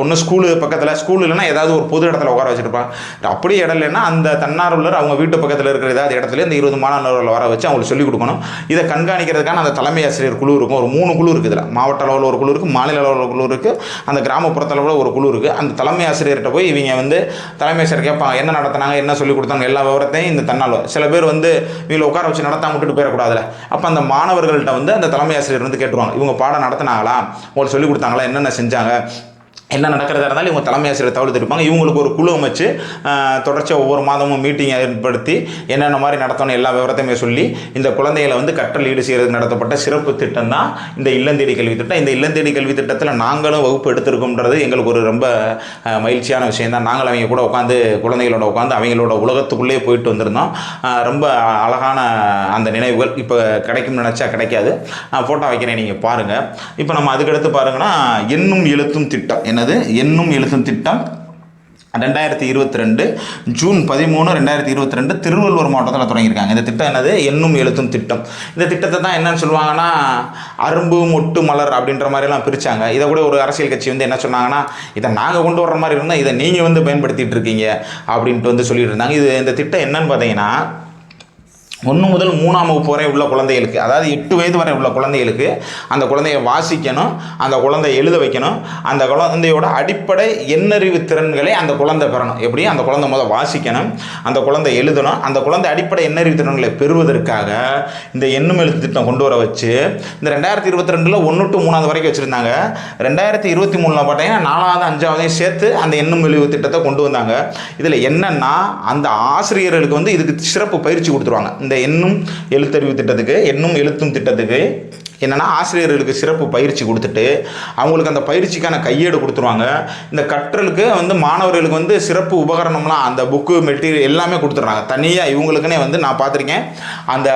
ஒன்று ஸ்கூலு பக்கத்தில், ஸ்கூல் இல்லைன்னா ஏதாவது ஒரு பொது இடத்துல உட்கார வச்சுருப்பாங்க. அப்படியே இடம் இல்லைன்னா அந்த தன்னார்வலர் அவங்க வீட்டு பக்கத்தில் இருக்கிற ஏதாவது இடத்துல இந்த 20 மாணவர்களை வர வச்சு அவங்களுக்கு சொல்லிக் கொடுக்கணும். இதை கண்காணிக்கிறதுக்கான அந்த தலைமை ஆசிரியர் குழு இருக்கும். ஒரு 3 குழு இருக்குது. இதில் மாவட்ட அளவில் ஒரு குழு இருக்குது, மாநில அளவில் ஒரு குழு இருக்குது, அந்த கிராமப்புறத்தில் ஒரு குழு இருக்குது. அந்த தலைமை ஆசிரியர்கிட்ட போய் இவங்க வந்து தலைமை ஆசிரியர் கேட்பாங்க, என்ன நடத்தினாங்க, என்ன சொல்லிக் கொடுத்தாங்க, எல்லா விவரத்தையும் இந்த தன்னார்வலர். சில பேர் வந்து இவங்களை உட்கார வச்சு நடத்தாம விட்டுட்டு போயிடக்கூடாதுல. அப்போ அந்த மாணவர்கள்ட்ட வந்து அந்த தலைமை ஆசிரியர் வந்து கேட்டுருவாங்க, இவங்க பாடம் நடத்தினாங்களா, உங்களுக்கு சொல்லிக் கொடுத்தாங்களா, என்னென்ன செஞ்சாங்க, என்ன நடக்கிறதா இருந்தாலும் இவங்க தலைமை ஆசிரியர் தகவல் தெரிவிப்பாங்க. இவங்களுக்கு ஒரு குழு அமைச்சு தொடர்ச்சியாக ஒவ்வொரு மாதமும் மீட்டிங் ஏற்படுத்தி என்னென்ன மாதிரி நடத்தணும் எல்லா விவரத்தையுமே சொல்லி இந்த குழந்தைகளை வந்து கற்றல் ஈடு செய்கிறதுக்கு நடத்தப்பட்ட சிறப்பு திட்டம் தான் இந்த இல்லந்தேடி கல்வி திட்டம். இந்த இல்லந்தேடி கல்வி திட்டத்தில் நாங்களும் வகுப்பு எடுத்திருக்கோம்ன்றது எங்களுக்கு ஒரு ரொம்ப மகிழ்ச்சியான விஷயம் தான். நாங்கள் அவங்க கூட உட்காந்து குழந்தைகளோட உட்காந்து அவங்களோட உலகத்துக்குள்ளே போயிட்டு வந்திருந்தோம். ரொம்ப அழகான அந்த நினைவுகள் இப்போ கிடைக்கும்னு நினச்சா கிடைக்காது. ஃபோட்டோ வைக்கிறேன், நீங்கள் பாருங்கள். இப்போ நம்ம அதுக்கடுத்து பாருங்கன்னா எண்ணும் எழுத்தும் திட்டம். என்னது எண்ணும் எழுத்தும் திட்டம் 2022 ஜூன் 13, 2022 திருவள்ளூர் மாவட்டத்தில் தொடங்கியிருக்காங்க. இந்த திட்டம் என்னது எண்ணும் எழுத்தும் திட்டம். இந்த திட்டத்தை தான் என்னன்னு சொல்லுவாங்கன்னா அரும்பு மொட்டு மலர் அப்படின்ற மாதிரிலாம் பிரித்தாங்க. இதை கூட ஒரு அரசியல் கட்சி வந்து என்ன சொன்னாங்கன்னா இதை நாங்கள் கொண்டு வர்ற மாதிரி இருந்தால் இதை நீங்கள் வந்து பயன்படுத்திகிட்டு இருக்கீங்க அப்படின்ட்டு வந்து சொல்லிட்டு இருந்தாங்க. இந்த திட்டம் என்னன்னு பார்த்தீங்கன்னா 1 முதல் 3ஆம் வகுப்பு வரை உள்ள குழந்தைகளுக்கு, அதாவது 8 வயது வரை உள்ள குழந்தைகளுக்கு அந்த குழந்தைய வாசிக்கணும், அந்த குழந்தைய எழுத வைக்கணும். அந்த குழந்தையோட அடிப்படை எண்ணறிவு திறன்களை அந்த குழந்தை பெறணும். எப்படி அந்த குழந்தை முதல் வாசிக்கணும், அந்த குழந்தை எழுதணும். அந்த குழந்தை அடிப்படை எண்ணறிவு திறன்களை பெறுவதற்காக இந்த எண்ணும் எழுத்து திட்டம் கொண்டு வர வச்சு இந்த 2022 1 to 3 வரைக்கும் வச்சுருந்தாங்க. 2023 பார்த்தீங்கன்னா 4வது 5வதையும் சேர்த்து அந்த எண்ணும் எழுத்து திட்டத்தை கொண்டு வந்தாங்க. இதில் என்னென்னா அந்த ஆசிரியர்களுக்கு வந்து இதுக்கு சிறப்பு பயிற்சி கொடுத்துருவாங்க. இந்த எண்ணும் எழுத்தறிவு திட்டத்துக்கு எண்ணும் எழுத்தும் திட்டத்துக்கு என்னென்னா ஆசிரியர்களுக்கு சிறப்பு பயிற்சி கொடுத்துட்டு அவங்களுக்கு அந்த பயிற்சிக்கான கையேடு கொடுத்துருவாங்க. இந்த கற்றலுக்கு வந்து மாணவர்களுக்கு வந்து சிறப்பு உபகரணம்லாம் அந்த புக்கு மெட்டீரியல் எல்லாமே கொடுத்துட்றாங்க. தனியாக இவங்களுக்குன்னே வந்து நான் பார்த்துருக்கேன். அந்த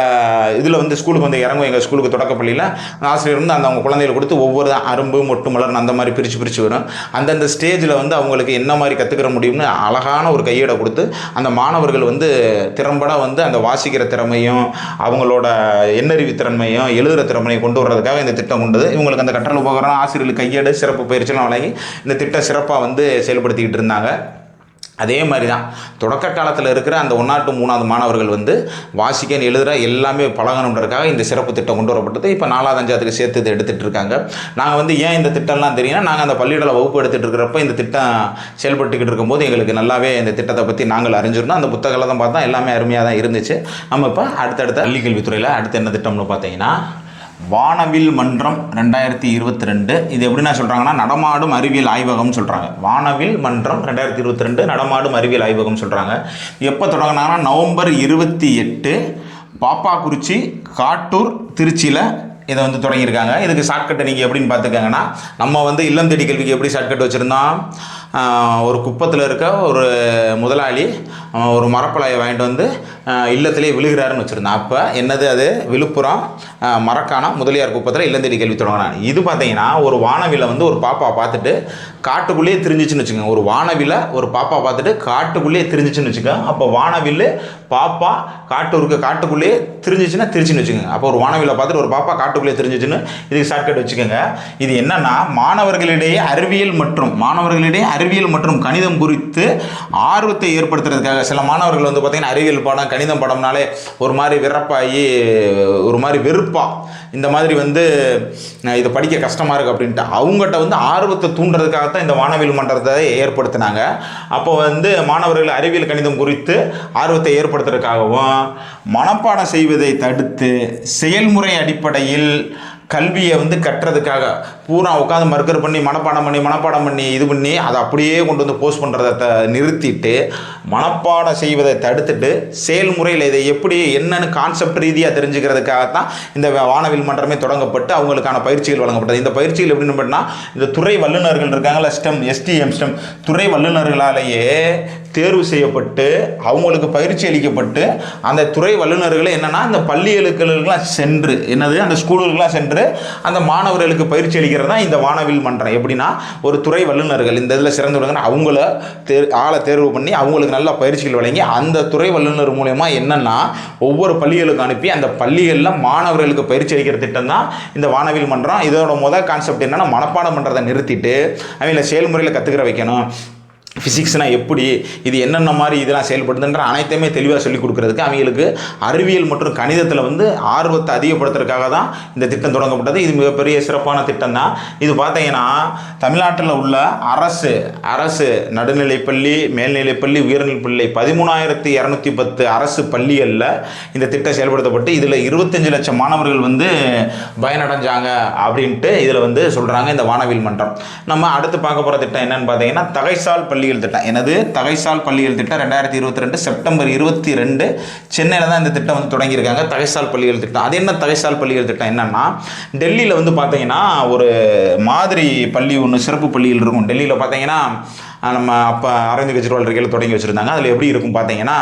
இதில் வந்து ஸ்கூலுக்கு வந்து இறங்கும் எங்கள் ஸ்கூலுக்கு தொடக்கப்பள்ளியில் ஆசிரியர் வந்து அந்த அவங்க குழந்தைகளை கொடுத்து ஒவ்வொரு அரும்பு மொட்டு மலர் அந்த மாதிரி பிரித்து வரும். அந்தந்த ஸ்டேஜில் வந்து அவங்களுக்கு என்ன மாதிரி கற்றுக்கிற முடியும்னு அழகான ஒரு கையேடை கொடுத்து அந்த மாணவர்கள் வந்து திறம்பட வந்து அந்த வாசிக்கிற திறமையும் அவங்களோட எண்ணறிவு திறமையும் எழுதுகிற திறமையும் கொண்டு வர்றதுக்காக இந்த திட்டம் கொண்டது. இவங்களுக்கு அந்த கற்றல் உபகரணம் ஆசிரியர்களுக்கு கையேடு சிறப்பு பயிற்சியெல்லாம் வழங்கி இந்த திட்டம் சிறப்பாக வந்து செயல்படுத்திக்கிட்டு இருந்தாங்க. அதே மாதிரி தான் தொடக்க காலத்தில் இருக்கிற அந்த 1 to 3வது மாணவர்கள் வந்து வாசிக்க எழுதுகிற எல்லாமே பழகணுன்றதுக்காக இந்த சிறப்பு திட்டம் கொண்டு வரப்பட்டது. இப்போ 4வது 5வதுக்கு சேர்த்து இதை எடுத்துகிட்டு இருக்காங்க. நாங்கள் வந்து ஏன் இந்த திட்டம்லாம் தெரியும்னா நாங்கள் அந்த பள்ளியோட வகுப்பு எடுத்துகிட்டு இருக்கிறப்ப இந்த திட்டம் செயல்பட்டுக்கிட்டு இருக்கும்போது எங்களுக்கு நல்லாவே இந்த திட்டத்தை பற்றி நாங்கள் அறிஞ்சிருந்தோம். அந்த புத்தகங்களை தான் பார்த்தா எல்லாமே அருமையாக தான் இருந்துச்சு. நம்ம இப்போ அடுத்தடுத்த பள்ளிக்கல்வித்துறையில் அடுத்து என்ன திட்டம்னு பார்த்தீங்கன்னா வானவில் மன்றம் 2022. இது எப்படின்னா சொல்கிறாங்கன்னா நடமாடும் அறிவியல் ஆய்வகம்னு சொல்கிறாங்க. வானவில் மன்றம் 2022 நடமாடும் அறிவியல் ஆய்வகம் சொல்கிறாங்க. எப்போ தொடங்கினாங்கன்னா நவம்பர் 28 பாப்பாக்குறிச்சி காட்டூர் திருச்சியில் இதை வந்து தொடங்கியிருக்காங்க. இதுக்கு ஷார்ட்கட்டை நீங்கள் எப்படின்னு பார்த்துக்கங்கன்னா நம்ம வந்து இல்லம் தேடி கல்விக்கு எப்படி ஷார்ட்கட் வச்சுருந்தோம், ஒரு குப்பத்தில் இருக்க ஒரு முதலாளி ஒரு மரப்பலாயை வாங்கிட்டு வந்து இல்லத்திலே விழுகிறாருன்னு வச்சுருந்தோம். அப்போ என்னது அது விழுப்புரம் மரக்காணம் முதலியார் குப்பத்தில் இல்லந்தேடி கல்வி தொடங்கினாங்க. இது பார்த்தீங்கன்னா ஒரு வானவிலை வந்து ஒரு பாப்பா பார்த்துட்டு காட்டுக்குள்ளேயே திரிஞ்சிச்சுன்னு வச்சுக்கோங்க. ஒரு வானவிலை ஒரு பாப்பா பார்த்துட்டு காட்டுக்குள்ளேயே திரிஞ்சிச்சுன்னு வச்சுக்கோங்க. அப்போ வானவில் பாப்பா காட்டுக்குள்ளேயே திருச்சின்னு வச்சுக்கோங்க. அப்போ ஒரு வானவிலை பார்த்துட்டு ஒரு பாப்பா காட்டுக்குள்ளேயே தெரிஞ்சிச்சுன்னு இதுக்கு ஷார்ட்கட் வச்சுக்கோங்க. இது என்னன்னா மாணவர்களிடையே அறிவியல் மற்றும் கணிதம் குறித்து ஆர்வத்தை ஏற்படுத்துறதுக்காக சில மாணவர்கள் வந்து பார்த்தீங்கன்னா அறிவியல் பாடம் கணிதம் பாடம்னாலே ஒரு மாதிரி விறப்பாகி ஒரு மாதிரி வெறுப்பா இந்த மாதிரி வந்து இதை படிக்க கஷ்டமாக இருக்குது அப்படின்ட்டு அவங்ககிட்ட வந்து ஆர்வத்தை தூண்டுறதுக்காகத்தான் இந்த வானவில் மன்றத்தை ஏற்படுத்தினாங்க. அப்போ வந்து மாணவர்கள் அறிவியல் கணிதம் குறித்து ஆர்வத்தை ஏற்படுத்துறதுக்காகவும் மனப்பாடம் செய்வதை தடுத்து செயல்முறை அடிப்படையில் கல்வியை வந்து கட்டுறதுக்காக பூரா உட்காந்து மர்க்கர் பண்ணி மனப்பாடம் பண்ணி இது பண்ணி அதை அப்படியே கொண்டு வந்து போஸ்ட் பண்ணுறதை நிறுத்திட்டு மனப்பாடம் செய்வதை தடுத்துட்டு செயல்முறையில் இதை எப்படி என்னென்னு கான்செப்ட் ரீதியாக தெரிஞ்சுக்கிறதுக்காகத்தான் இந்த வானவில் மன்றமே தொடங்கப்பட்டு அவங்களுக்கான பயிற்சிகள் வழங்கப்பட்டது. இந்த பயிற்சிகள் எப்படின்னு பண்ணால் இந்த துறை வல்லுநர்கள் இருக்காங்களா STM துறை வல்லுநர்களாலேயே தேர்வு செய்யப்பட்டு அவங்களுக்கு பயிற்சி அளிக்கப்பட்டு அந்த துறை வல்லுநர்களே என்னென்னா இந்த பள்ளிகளுக்கெல்லாம் சென்று அந்த ஸ்கூலுக்கெல்லாம் சென்று அந்த மாணவர்களுக்கு பயிற்சி அளிக்கிறது தான் இந்த வானவில் மன்றம். எப்படின்னா ஒரு துறை வல்லுநர்கள் இந்த இதில் சிறந்து அவங்கள ஆளை தேர்வு பண்ணி அவங்களுக்கு நல்ல பயிற்சிகள் வழங்கி அந்த துறை வல்லுநர் மூலமா என்னன்னா ஒவ்வொரு பள்ளிகளுக்கு அனுப்பி அந்த பள்ளிகளில் மாணவர்களுக்கு பயிற்சி அளிக்கிற திட்டம் தான் இந்த வானவில் மன்றம். இதோட முதல் கான்செப்ட் என்னன்னா மனப்பாடம் பண்ணுறதை நிறுத்திட்டு அவங்கள செயல்முறையில் கற்றுக்கிற வைக்கணும். ஃபிசிக்ஸ்னால் எப்படி, இது என்னென்ன மாதிரி இதெல்லாம் செயல்படுதுன்ற அனைத்தையுமே தெளிவாக சொல்லிக் கொடுக்குறதுக்கு அவங்களுக்கு அறிவியல் மற்றும் கணிதத்தில் வந்து ஆர்வத்தை அதிகப்படுத்துறதுக்காக தான் இந்த திட்டம் தொடங்கப்பட்டது. இது மிகப்பெரிய சிறப்பான திட்டம் தான். இது பார்த்தீங்கன்னா தமிழ்நாட்டில் உள்ள அரசு நடுநிலைப்பள்ளி, மேல்நிலைப்பள்ளி, உயர்நிலைப்பள்ளி 13,210 அரசு பள்ளிகளில் இந்த திட்டம் செயல்படுத்தப்பட்டு இதில் 25 லட்சம் மாணவர்கள் வந்து பயனடைஞ்சாங்க அப்படின்ட்டு இதில் வந்து சொல்கிறாங்க இந்த வானவில் மன்றம். நம்ம அடுத்து பார்க்க போகிற திட்டம் என்னன்னு பார்த்தீங்கன்னா தகைசால் பள்ளிகள் திட்டம். எனது தகைசால் பள்ளிகள் திட்டம் 2022 செப்டம்பர் 22 சென்னையில் தான் இந்த திட்டம் வந்து தொடங்கியிருக்காங்க. தகைசால் பள்ளிகள் திட்டம். அது என்ன தகைசால் பள்ளிகள் திட்டம் என்னன்னா, டெல்லியில் வந்து பார்த்தீங்கன்னா ஒரு மாதிரி பள்ளி ஒன்று, சிறப்பு பள்ளிகள் இருக்கும். டெல்லியில் பார்த்தீங்கன்னா நம்ம அப்போ அரவிந்த் கெஜ்ரிவால் இருக்கையில் தொடங்கி வச்சுருந்தாங்க. அதில் எப்படி இருக்கும் பார்த்தீங்கன்னா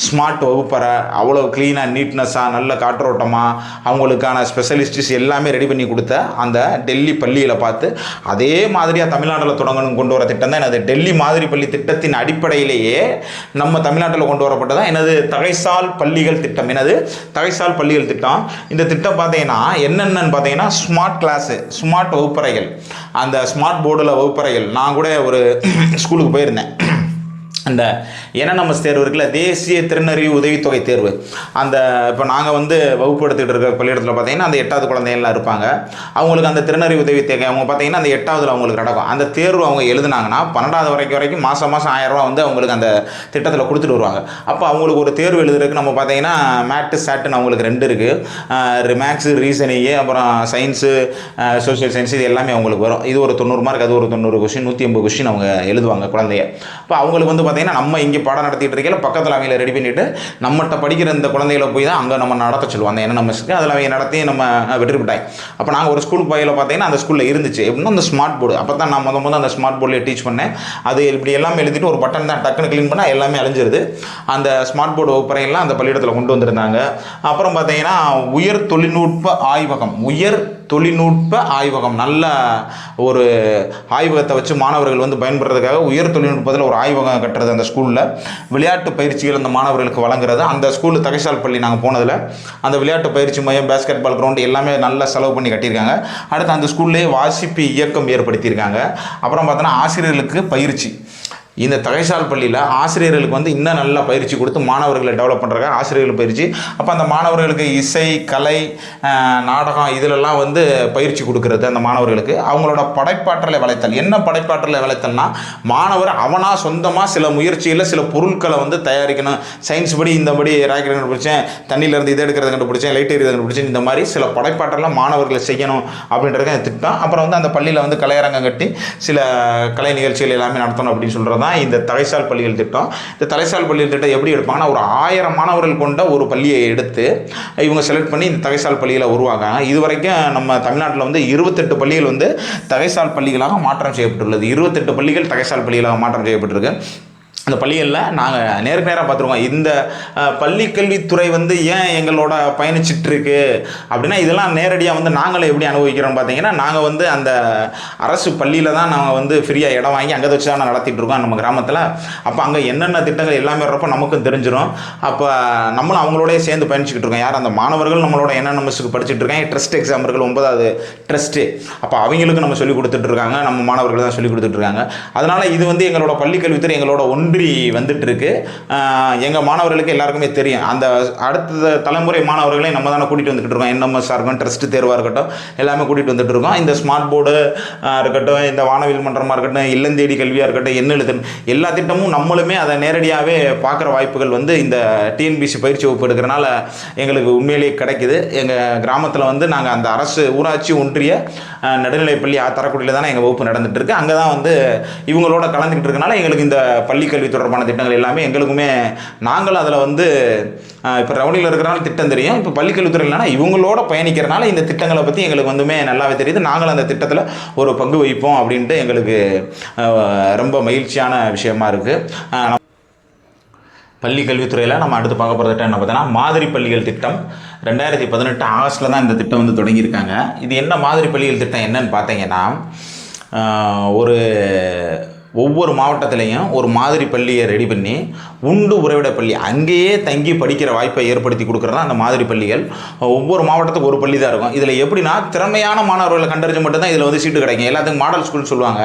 ஸ்மார்ட் வகுப்பறை, அவ்வளோ க்ளீனாக நீட்னஸாக நல்ல காற்றோட்டமாக அவங்களுக்கான ஸ்பெஷலிஸ்ட்ஸ் எல்லாமே ரெடி பண்ணி கொடுத்த அந்த டெல்லி பள்ளியில் பார்த்து அதே மாதிரியாக தமிழ்நாட்டில் தொடங்கணும் கொண்டு வர திட்டம் தான் எனது டெல்லி மாதிரி பள்ளி திட்டத்தின் அடிப்படையிலேயே நம்ம தமிழ்நாட்டில் கொண்டு வரப்பட்டதான் எனது தகைசால் பள்ளிகள் திட்டம். எனது தகைசால் பள்ளிகள் திட்டம். இந்த திட்டம் பார்த்தீங்கன்னா என்னென்னு பார்த்தீங்கன்னா ஸ்மார்ட் கிளாஸு, ஸ்மார்ட் வகுப்பறைகள், அந்த ஸ்மார்ட் போர்டில் வகுப்பறைகள். நான் கூட ஒரு ஸ்கூலுக்கு போயிருந்தேன். அந்த என்என்எம்எஸ் தேர்வு இருக்குல்ல, தேசிய திறனறிவு உதவித்தொகை தேர்வு. அந்த இப்போ நாங்கள் வந்து வகுப்பு எடுத்துகிட்டு இருக்கிற பள்ளியிடத்தில் பார்த்தீங்கன்னா அந்த 8வது குழந்தைகள்லாம் இருப்பாங்க. அவங்களுக்கு அந்த திறனறிவு உதவித்தொகை அவங்க பார்த்தீங்கன்னா அந்த 8வதுல அவங்களுக்கு நடக்கும். அந்த தேர்வு அவங்க எழுதுனாங்கன்னா 12வது வரைக்கும் மாதம் 1000 ரூபா வந்து அவங்களுக்கு அந்த திட்டத்தில் கொடுத்துட்டு வருவாங்க. அப்போ அவங்களுக்கு ஒரு தேர்வு எழுதுறதுக்கு நம்ம பார்த்தீங்கன்னா மேட்டு சாட்டுன்னு அவங்களுக்கு 2 இருக்குது. மேக்ஸு, ரீசனிங்கு, அப்புறம் சயின்ஸு, சோஷியல் சயின்ஸ், இது எல்லாமே அவங்களுக்கு வரும். இது ஒரு 90 மார்க், அது ஒரு 90 கொஸ்டின், 180 கொஸ்டின் அவங்க எழுதுவாங்க குழந்தைய. இப்போ அவங்களுக்கு வந்து நம்ம இங்கே பாடம் நடத்திட்டு இருக்கையில் பக்கத்தில் அவங்கள ரெடி பண்ணிவிட்டு நம்மகிட்ட படிக்கிற இந்த குழந்தைகளை போய் தான் அங்கே நம்ம நடத்த சொல்லுவோம். அந்த என்என்எம்எஸ்க்கு அதில் அவங்க நடத்தி நம்ம வெற்றி பெற்றாங்க. அப்போ நாங்கள் ஒரு ஸ்கூலுக்கு போயில பார்த்தீங்கன்னா அந்த ஸ்கூலில் இருந்துச்சு எப்படின்னா அந்த ஸ்மார்ட் போர்டு. அப்போ தான் நான் முதல் அந்த ஸ்மார்ட் போர்டில் டீச் பண்ணேன். அது இப்படி எல்லாமே எழுதிட்டு ஒரு பட்டன் தான் டக்குன்னு க்ளீன் பண்ணால் எல்லாமே அழிஞ்சிருது. அந்த ஸ்மார்ட் போர்டு வகுப்பறையெல்லாம் அந்த பள்ளியிடத்தில் கொண்டு வந்திருந்தாங்க. அப்புறம் பார்த்தீங்கன்னா உயர் தொழில்நுட்ப ஆய்வகம், நல்ல ஒரு ஆய்வகத்தை வச்சு மாணவர்கள் வந்து பயன்படுறதுக்காக உயர் தொழில்நுட்பத்தில் ஒரு ஆய்வகம் கட்டுறது அந்த ஸ்கூலில். விளையாட்டு பயிற்சிகள் அந்த மாணவர்களுக்கு வழங்குறது. அந்த ஸ்கூலு தகைசால் பள்ளி நாங்கள் போனதில் அந்த விளையாட்டு பயிற்சி மையம், பேஸ்கெட் பால் கிரவுண்டு எல்லாமே நல்லா செலவு பண்ணி கட்டியிருக்காங்க. அடுத்து அந்த ஸ்கூல்லேயே வாசிப்பு இயக்கம் ஏற்படுத்தியிருக்காங்க. அப்புறம் பார்த்தோன்னா ஆசிரியர்களுக்கு பயிற்சி. இந்த தகைசால் பள்ளியில் ஆசிரியர்களுக்கு வந்து இன்னும் நல்லா பயிற்சி கொடுத்து மாணவர்களை டெவலப் பண்ணுறாங்க. ஆசிரியர்கள் பயிற்சி. அப்போ அந்த மாணவர்களுக்கு இசை, கலை, நாடகம் இதிலெல்லாம் வந்து பயிற்சி கொடுக்கறது அந்த மாணவர்களுக்கு. அவங்களோட படைப்பாற்றலை வளர்த்தல். என்ன படைப்பாற்றலை வளர்த்தல்னா, மாணவர் அவனாக சொந்தமாக சில முயற்சியில் சில பொருட்களை வந்து தயாரிக்கணும். சயின்ஸ் படி இந்தபடி ராக்கெட் கண்டுபிடிச்சேன், தண்ணியிலேருந்து இதை எடுக்கிறத கண்டுபிடிச்சேன், லைட் எரியுதை கண்டுபிடிச்சேன், இந்த மாதிரி சில படைப்பாற்றலாம் மாணவர்களை செய்யணும் அப்படின்றது அந்த திட்டம். அப்புறம் வந்து அந்த பள்ளியில் வந்து கலையரங்கம் கட்டி சில கலை நிகழ்ச்சிகள் எல்லாமே நடத்தணும் அப்படின்னு சொல்கிறது இந்த தகைசால் பள்ளிகள் திட்டம். இந்த தகைசால் பள்ளிகள் திட்டம் எப்படி எடுப்பாங்கன்னா, ஒரு 1000 மாணவர்கள் கொண்ட ஒரு பள்ளியை எடுத்து இவங்க செலக்ட் பண்ணி இந்த தகைசால் பள்ளிகளை உருவாக்காங்க. இதுவரைக்கும் நம்ம தமிழ்நாட்டில் வந்து 28 பள்ளிகள் வந்து தகைசால் பள்ளிகளாக மாற்றம் செய்யப்பட்டுள்ளது. 28 பள்ளிகள் தகைசால் பள்ளிகளாக மாற்றம் செய்யப்பட்டிருக்கு. அந்த பள்ளிகளில் நாங்கள் நேருக்கு நேராக பார்த்துருக்கோம். இந்த பள்ளிக்கல்வித்துறை வந்து ஏன் எங்களோட பயணிச்சிட்ருக்கு அப்படின்னா, இதெல்லாம் நேரடியாக வந்து நாங்களே எப்படி அனுபவிக்கிறோம்னு பார்த்தீங்கன்னா, நாங்கள் வந்து அந்த அரசு பள்ளியில் தான் நாங்கள் வந்து ஃப்ரீயாக இடம் வாங்கி அங்கே வச்சு தான் நடத்திட்டு இருக்கோம் நம்ம கிராமத்தில். அப்போ அங்கே என்னென்ன திட்டங்கள் எல்லாமே வரப்போ நமக்கும் தெரிஞ்சிடும். அப்போ நம்மளும் அவங்களோடய சேர்ந்து பயணிச்சுக்கிட்டு இருக்கோம். யார் அந்த மாணவர்கள் நம்மளோட என்என்எம்எஸ்க்கு படிச்சுட்டு இருக்காங்க. ட்ரஸ்ட் எக்ஸாம் இருக்குது, 9வது ட்ரஸ்ட்டு. அப்போ அவங்களுக்கு நம்ம சொல்லிக் கொடுத்துட்ருக்காங்க, நம்ம மாணவர்கள் தான் சொல்லிக் கொடுத்துட்ருக்காங்க. அதனால் இது வந்து எங்களோட பள்ளிக்கல்வித்துறை எங்களோட வந்துட்டு இருக்கு. எங்க மாணவர்களுக்கு எல்லாருக்குமே தெரியும். அந்த அடுத்த தலைமுறை மாணவர்களை நம்ம தானே கூட்டிட்டு வந்துட்டு இருக்கோம். என்எம்எஸ் இருக்கட்டும், ட்ரஸ்ட் தேர்வாக இருக்கட்டும், எல்லாமே கூட்டிட்டு வந்துட்டு இருக்கோம். இந்த ஸ்மார்ட் போர்டு இருக்கட்டும், இந்த வானவில் மன்றமாக இருக்கட்டும், இல்லந்தேடி கல்வியாக இருக்கட்டும், என்ன எல்லா திட்டமும் நம்மளுமே அதை நேரடியாகவே பார்க்குற வாய்ப்புகள் வந்து இந்த டிஎன்பிசி பயிற்சி வகுப்பு எடுக்கிறனால எங்களுக்கு உண்மையிலேயே கிடைக்குது. எங்கள் கிராமத்தில் வந்து நாங்கள் அந்த அரசு ஊராட்சி ஒன்றிய நடுநிலைப்பள்ளி தரக்குடியில் தானே எங்கள் வகுப்பு நடந்துட்டு இருக்கு. அங்கே தான் வந்து இவங்களோட கலந்துக்கிட்டு இருக்கனால எங்களுக்கு இந்த பள்ளிக்கல்வி தொடர்பான திட்டங்கள் எல்லாமே எங்களுக்குமே நாங்களும் அதில் வந்து இப்போ ரவுண்டியில் இருக்கிறனால திட்டம் தெரியும். இப்போ பள்ளிக்கல்வித்துறை இல்லைனா இவங்களோட பயணிக்கிறனால இந்த திட்டங்களை பற்றி எங்களுக்கு வந்துமே நல்லாவே தெரியுது. நாங்களும் அந்த திட்டத்தில் ஒரு பங்கு வகிப்போம் அப்படின்ட்டு எங்களுக்கு ரொம்ப மகிழ்ச்சியான விஷயமா இருக்குது. பள்ளி கல்வித்துறையில் நம்ம அடுத்து பார்க்க போகிற திட்டம் என்ன பார்த்தோன்னா, மாதிரி பள்ளிகள் திட்டம். 2018 ஆகஸ்ட்டில் தான் இந்த திட்டம் வந்து தொடங்கியிருக்காங்க. இது என்ன மாதிரி பள்ளிகள் திட்டம் என்னன்னு பார்த்தீங்கன்னா, ஒரு ஒவ்வொரு மாவட்டத்திலையும் ஒரு மாதிரி பள்ளியை ரெடி பண்ணி உண்டு உறைவிட பள்ளி அங்கேயே தங்கி படிக்கிற வாய்ப்பை ஏற்படுத்தி கொடுக்குறது தான் அந்த மாதிரி பள்ளிகள். ஒவ்வொரு மாவட்டத்துக்கு ஒரு பள்ளி தான் இருக்கும். இதில் எப்படின்னா திறமையான மாணவர்களை கண்டறிஞ்சு மட்டும்தான் இதில் வந்து சீட்டு கிடைக்கும். எல்லாத்துக்கும் மாடல் ஸ்கூல் சொல்லுவாங்க.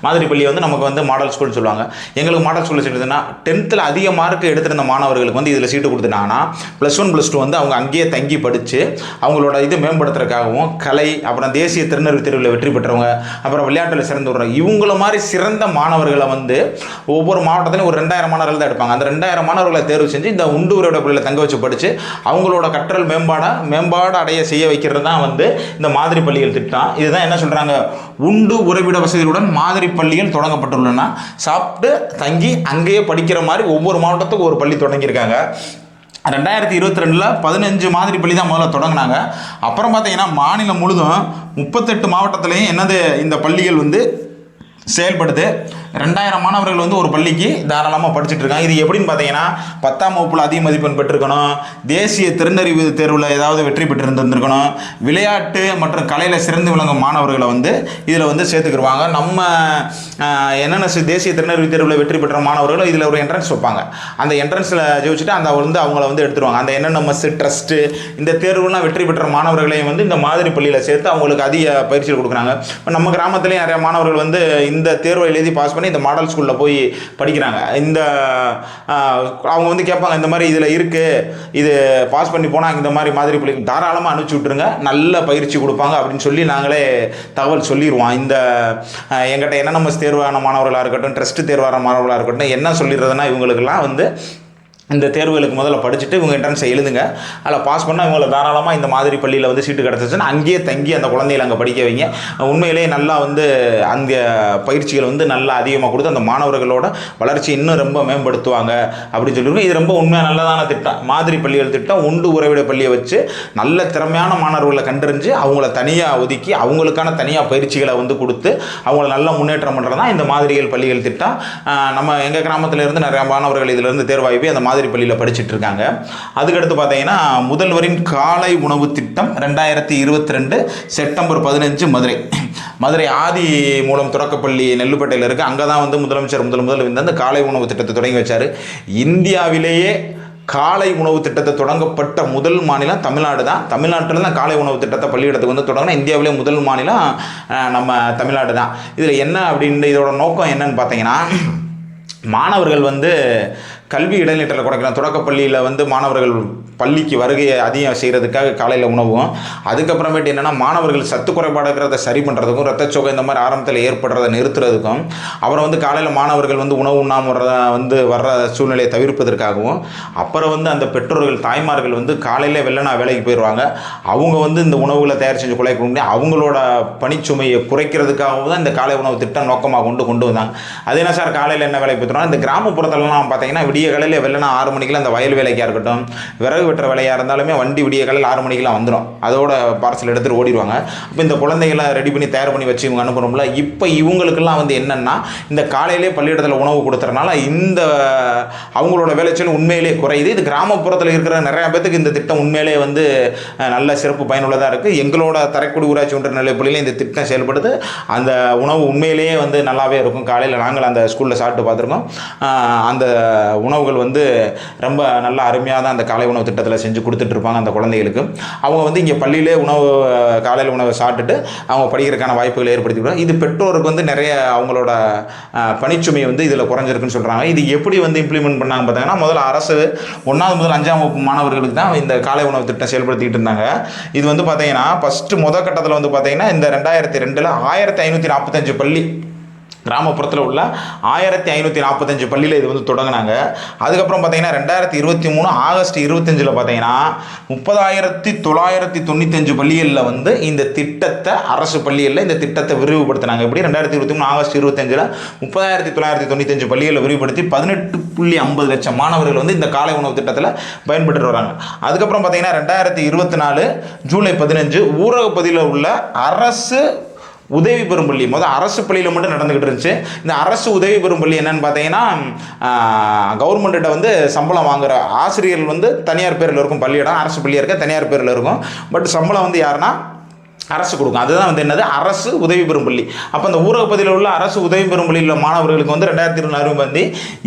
மாதிரி பள்ளி வந்து நமக்கு வந்து மாடல் ஸ்கூல் சொல்லுவாங்க. எங்களுக்கு மாடல் ஸ்கூலில் சீட்டு எடுத்துன்னா 10th அதிக மார்க் எடுத்திருந்த மாணவர்களுக்கு வந்து இதில் சீட்டு கொடுத்துட்டாங்கன்னா +1 +2 வந்து அவங்க அங்கேயே தங்கி படித்து அவங்களோட இது மேம்படுத்துறதுக்காகவும் கலை, அப்புறம் தேசிய திறனறிவு தேர்வில் வெற்றி பெற்றவங்க, அப்புறம் விளையாட்டில் சிறந்து விடுறவங்க, இவங்கள மாதிரி சிறந்த மாணவர்களை வந்து ஒவ்வொரு மாவட்டத்திலையும் ஒரு 2000 மாணவர்கள் தான் எடுப்பாங்க. அந்த 2000 மாணவர்களை தேர்வு செஞ்சு இந்த உண்டு உறைவிட பள்ளியில் தங்க வச்சு படித்து அவங்களோட கற்றல் மேம்பாடு அடைய செய்ய வைக்கிறது தான் வந்து இந்த மாதிரி பள்ளிகள் திட்டம். இதுதான் என்ன சொல்கிறாங்க, உண்டு உறைவிட வசதியுடன் மாதிரி பள்ளிகள் தொடங்கப்பட்டுள்ளன. சாப்பிட்டு தங்கி அங்கேயே படிக்கிற மாதிரி ஒவ்வொரு மாவட்டத்துக்கும் ஒரு பள்ளி தொடங்கியிருக்காங்க. 2022 15 மாதிரி பள்ளி தான் முதல்ல தொடங்கினாங்க. அப்புறம் பார்த்தீங்கன்னா மாநிலம் முழுதும் 38 மாவட்டத்திலையும் என்னது இந்த பள்ளிகள் வந்து செயல்படுது. 2000 மாணவர்கள் வந்து ஒரு பள்ளிக்கு தாராளமாக படிச்சுட்டு இருக்காங்க. இது எப்படின்னு பார்த்தீங்கன்னா 10ஆம் வகுப்பில் அதிக மதிப்பெண் பெற்றிருக்கணும், தேசிய திறனறிவு தேர்வில் ஏதாவது வெற்றி பெற்றிருந்திருக்கணும், விளையாட்டு மற்றும் கலையில் சிறந்து விளங்கும் மாணவர்களை வந்து இதில் வந்து சேர்த்துக்கிடுவாங்க. நம்ம என்னென்ன தேசிய திறனறிவு தேர்வில் வெற்றி பெற்ற மாணவர்களும் இதில் ஒரு என்ட்ரன்ஸ் வைப்பாங்க. அந்த என்ட்ரன்ஸில் ஜெயிச்சுட்டு அந்த வந்து அவங்கள வந்து எடுத்துருவாங்க. அந்த NNMS ட்ரஸ்ட்டு இந்த தேர்வுலாம் வெற்றி பெற்ற மாணவர்களையும் வந்து இந்த மாதிரி பள்ளியில் சேர்த்து அவங்களுக்கு அதிக பயிற்சிகள் கொடுக்குறாங்க. நம்ம கிராமத்துலேயும் நிறைய மாணவர்கள் வந்து இந்த தேர்வை எழுதி பாஸ் பண்ணி இந்த மாடல் ஸ்கூலில் போய் படிக்கிறாங்க. இந்த அவங்க வந்து கேட்பாங்க, இந்த மாதிரி இதில் இருக்குது, இது பாஸ் பண்ணி போனால் இந்த மாதிரி பள்ளி தாராளமாக அனுப்பிச்சி விட்ருங்க, நல்ல பயிற்சி கொடுப்பாங்க அப்படின்னு சொல்லி நாங்களே தகவல் சொல்லிடுவோம். இந்த எங்கிட்ட NNMS தேர்வான மாணவர்களாக இருக்கட்டும், ட்ரஸ்ட்டு தேர்வான மாணவர்களாக இருக்கட்டும், என்ன சொல்லிடுறதுன்னா இவங்களுக்கெல்லாம் வந்து இந்த தேர்வுகளுக்கு முதல்ல படிச்சுட்டு இவங்க என்ட்ரன்ஸை எழுதுங்க, அதில் பாஸ் பண்ணால் இவங்களை தாராளமாக இந்த மாதிரி பள்ளியில் வந்து சீட்டு கிடச்சிச்சுன்னா அங்கேயே தங்கி அந்த குழந்தைகளை அங்கே படிக்க வைங்க. உண்மையிலேயே நல்லா வந்து அந்த பயிற்சிகள் வந்து நல்லா அதிகமாக கொடுத்து அந்த மாணவர்களோட வளர்ச்சி இன்னும் ரொம்ப மேம்படுத்துவாங்க அப்படின்னு சொல்லியிருக்கோம். இது ரொம்ப உண்மையாக நல்லதான திட்டம். மாதிரி பள்ளிகள் திட்டம் உண்டு உறைவிட பள்ளியை வச்சு நல்ல திறமையான மாணவர்களை கண்டறிஞ்சு அவங்கள தனியாக ஒதுக்கி அவங்களுக்கான தனியாக பயிற்சிகளை வந்து கொடுத்து அவங்கள நல்லா முன்னேற்றம் பண்ணுறது தான் இந்த மாதிரிகள் பள்ளிகள் திட்டம். நம்ம எங்கள் கிராமத்தில் இருந்து நிறைய மாணவர்கள் இதிலிருந்து தேர்வாகி போய் அந்த மாதிரி பள்ளியில் படிச்சுட்டு இருக்காங்க. அதுக்கடுத்து பார்த்தீங்கன்னா முதல்வரின் காலை உணவு திட்டம் 2022 செப்டம்பர் 15 மதுரை ஆதி மூலம் தொடக்கப்பள்ளி நெல்லுப்பட்டையில் இருக்குது. அங்கே தான் வந்து முதலமைச்சர் முதல் இந்த காலை உணவு திட்டத்தை தொடங்கி வச்சார். இந்தியாவிலேயே காலை உணவு திட்டத்தை தொடங்கப்பட்ட முதல் மாநிலம் தமிழ்நாடு தான். தமிழ்நாட்டில் தான் காலை உணவு திட்டத்தை பள்ளியிடத்துக்கு வந்து தொடங்கினா இந்தியாவிலே முதல் மாநிலம் நம்ம தமிழ்நாடு தான். இதில் என்ன அப்படின்னு இதோட நோக்கம் என்னன்னு பார்த்தீங்கன்னா, மாணவர்கள் வந்து கல்வி இடைநிற்றலை குறைக்கலாம். தொடக்கப்பள்ளியில் வந்து மாணவர்கள் பள்ளிக்கு வருகையை அதிகம் செய்கிறதுக்காக காலையில் உணவும், அதுக்கப்புறமேட்டு என்னென்னா மாணவர்கள் சத்து குறைபாடுகிறத சரி பண்ணுறதுக்கும், ரத்தச்சோகை இந்த மாதிரி ஆரம்பத்தில் ஏற்படுறதை நிறுத்துறதுக்கும், அப்புறம் வந்து காலையில் மாணவர்கள் வந்து உணவு உண்ணாமல் வர்ற சூழ்நிலையை தவிர்ப்பதற்காகவும், அப்புறம் வந்து அந்த பெற்றோர்கள் தாய்மார்கள் வந்து காலையில் வெள்ளனா வேலைக்கு போயிடுவாங்க, அவங்க வந்து இந்த உணவுகளை தயார் செஞ்சு குறைக்க முடியும், அவங்களோட பணிச்சுமையை குறைக்கிறதுக்காகவும் தான் இந்த காலை உணவு திட்டம் நோக்கமாக கொண்டு வந்தாங்க. அது என்ன சார் காலையில் என்ன வேலைக்கு போய்த்துறோம், இந்த கிராமப்புறத்துலலாம் பார்த்தீங்கன்னா விடிய காலையில் வெள்ளனா 6 மணிக்கெலாம் அந்த வயல் வேலைக்காக இருக்கட்டும், விறகு வெட்டுற வேலையாக இருந்தாலுமே வண்டி விடிய காலையில் 6 மணிக்கெலாம் வந்துடும், அதோட பார்சல் எடுத்துகிட்டு ஓடிடுவாங்க. இப்போ இந்த குழந்தைகளை ரெடி பண்ணி தயார் பண்ணி வச்சு இவங்க அனுப்பணும்ல. இப்போ இவங்களுக்கெல்லாம் வந்து என்னென்னா இந்த காலையிலே பள்ளியிடத்தில் உணவு கொடுத்துறனால இந்த அவங்களோட வேலைச்சல் உண்மையிலே குறையுது. இது கிராமப்புறத்தில் இருக்கிற நிறையா பேத்துக்கு இந்த திட்டம் உண்மையிலே வந்து நல்ல சிறப்பு பயனுள்ளதாக இருக்குது. எங்களோட தரைக்குடி ஊராட்சி ஒன்றிய நிலைப்பள்ளியில் இந்த திட்டம் செயல்படுது. அந்த உணவு உண்மையிலேயே வந்து நல்லாவே இருக்கும். காலையில் நாங்கள் அந்த ஸ்கூலில் சாப்பிட்டு பார்த்துருக்கோம். அந்த உணவுகள் வந்து ரொம்ப நல்லா அருமையாக தான் அந்த காலை உணவு திட்டத்தில் செஞ்சு கொடுத்துட்ருப்பாங்க அந்த குழந்தைகளுக்கு. அவங்க வந்து இங்கே பள்ளியிலே காலையில் உணவை சாப்பிட்டுட்டு அவங்க படிக்கிறதுக்கான வாய்ப்புகளை ஏற்படுத்திக்கிறாங்க. இது பெற்றோருக்கு வந்து நிறைய அவங்களோட பணிச்சுமை வந்து இதில் குறைஞ்சிருக்குன்னு சொல்கிறாங்க. இது எப்படி வந்து இம்ப்ளிமெண்ட் பண்ணாங்க பார்த்தீங்கன்னா, முதல்ல அரசு 1வது முதல் 5ஆம் வகுப்பு மாணவர்களுக்கு தான் இந்த காலை உணவு திட்டம் செயல்படுத்திக்கிட்டு இருந்தாங்க. இது வந்து பார்த்தீங்கன்னா ஃபஸ்ட்டு கட்டத்தில் வந்து பார்த்தீங்கன்னா இந்த 2002 1545 பள்ளி கிராமப்புறத்தில் உள்ள 1545 பள்ளியில் இது வந்து தொடங்கினாங்க. அதுக்கப்புறம் பார்த்தீங்கன்னா 2023 ஆகஸ்ட் 25 பார்த்தீங்கன்னா 30,995 பள்ளிகளில் வந்து இந்த திட்டத்தை அரசு பள்ளிகளில் இந்த திட்டத்தை விரிவுபடுத்தினாங்க. எப்படி 2023 ஆகஸ்ட் 25 30,995 பள்ளிகளில் விரிவுபடுத்தி 18.50 லட்சம் மாணவர்கள் வந்து இந்த காலை உணவு திட்டத்தில் பயன்பெற்று வராங்க. அதுக்கப்புறம் பார்த்தீங்கன்னா 2024 ஜூலை 15 ஊரக பகுதியில் உள்ள அரசு உதவி பெறும் பள்ளி, அரசு பள்ளியில் மட்டும் நடந்துக்கிட்டு இருந்துச்சு. இந்த அரசு உதவி பெறும் பள்ளி என்னன்னு பார்த்தீங்கன்னா, கவர்மெண்ட்டிட்ட வந்து சம்பளம் வாங்குகிற ஆசிரியர்கள் வந்து தனியார் பேரில் இருக்கும் பள்ளியிடம், அரசு பள்ளியாக இருக்க தனியார் பேரில் இருக்கும். பட் சம்பளம் வந்து யாருன்னா அரசு கொடுக்கும். அதுதான் வந்து என்னது, அரசு உதவி பெறும் பள்ளி. அப்போ அந்த ஊரக பகுதியில் உள்ள அரசு உதவி பெறும் பள்ளியில் உள்ள மாணவர்களுக்கு வந்து 2020 வந்து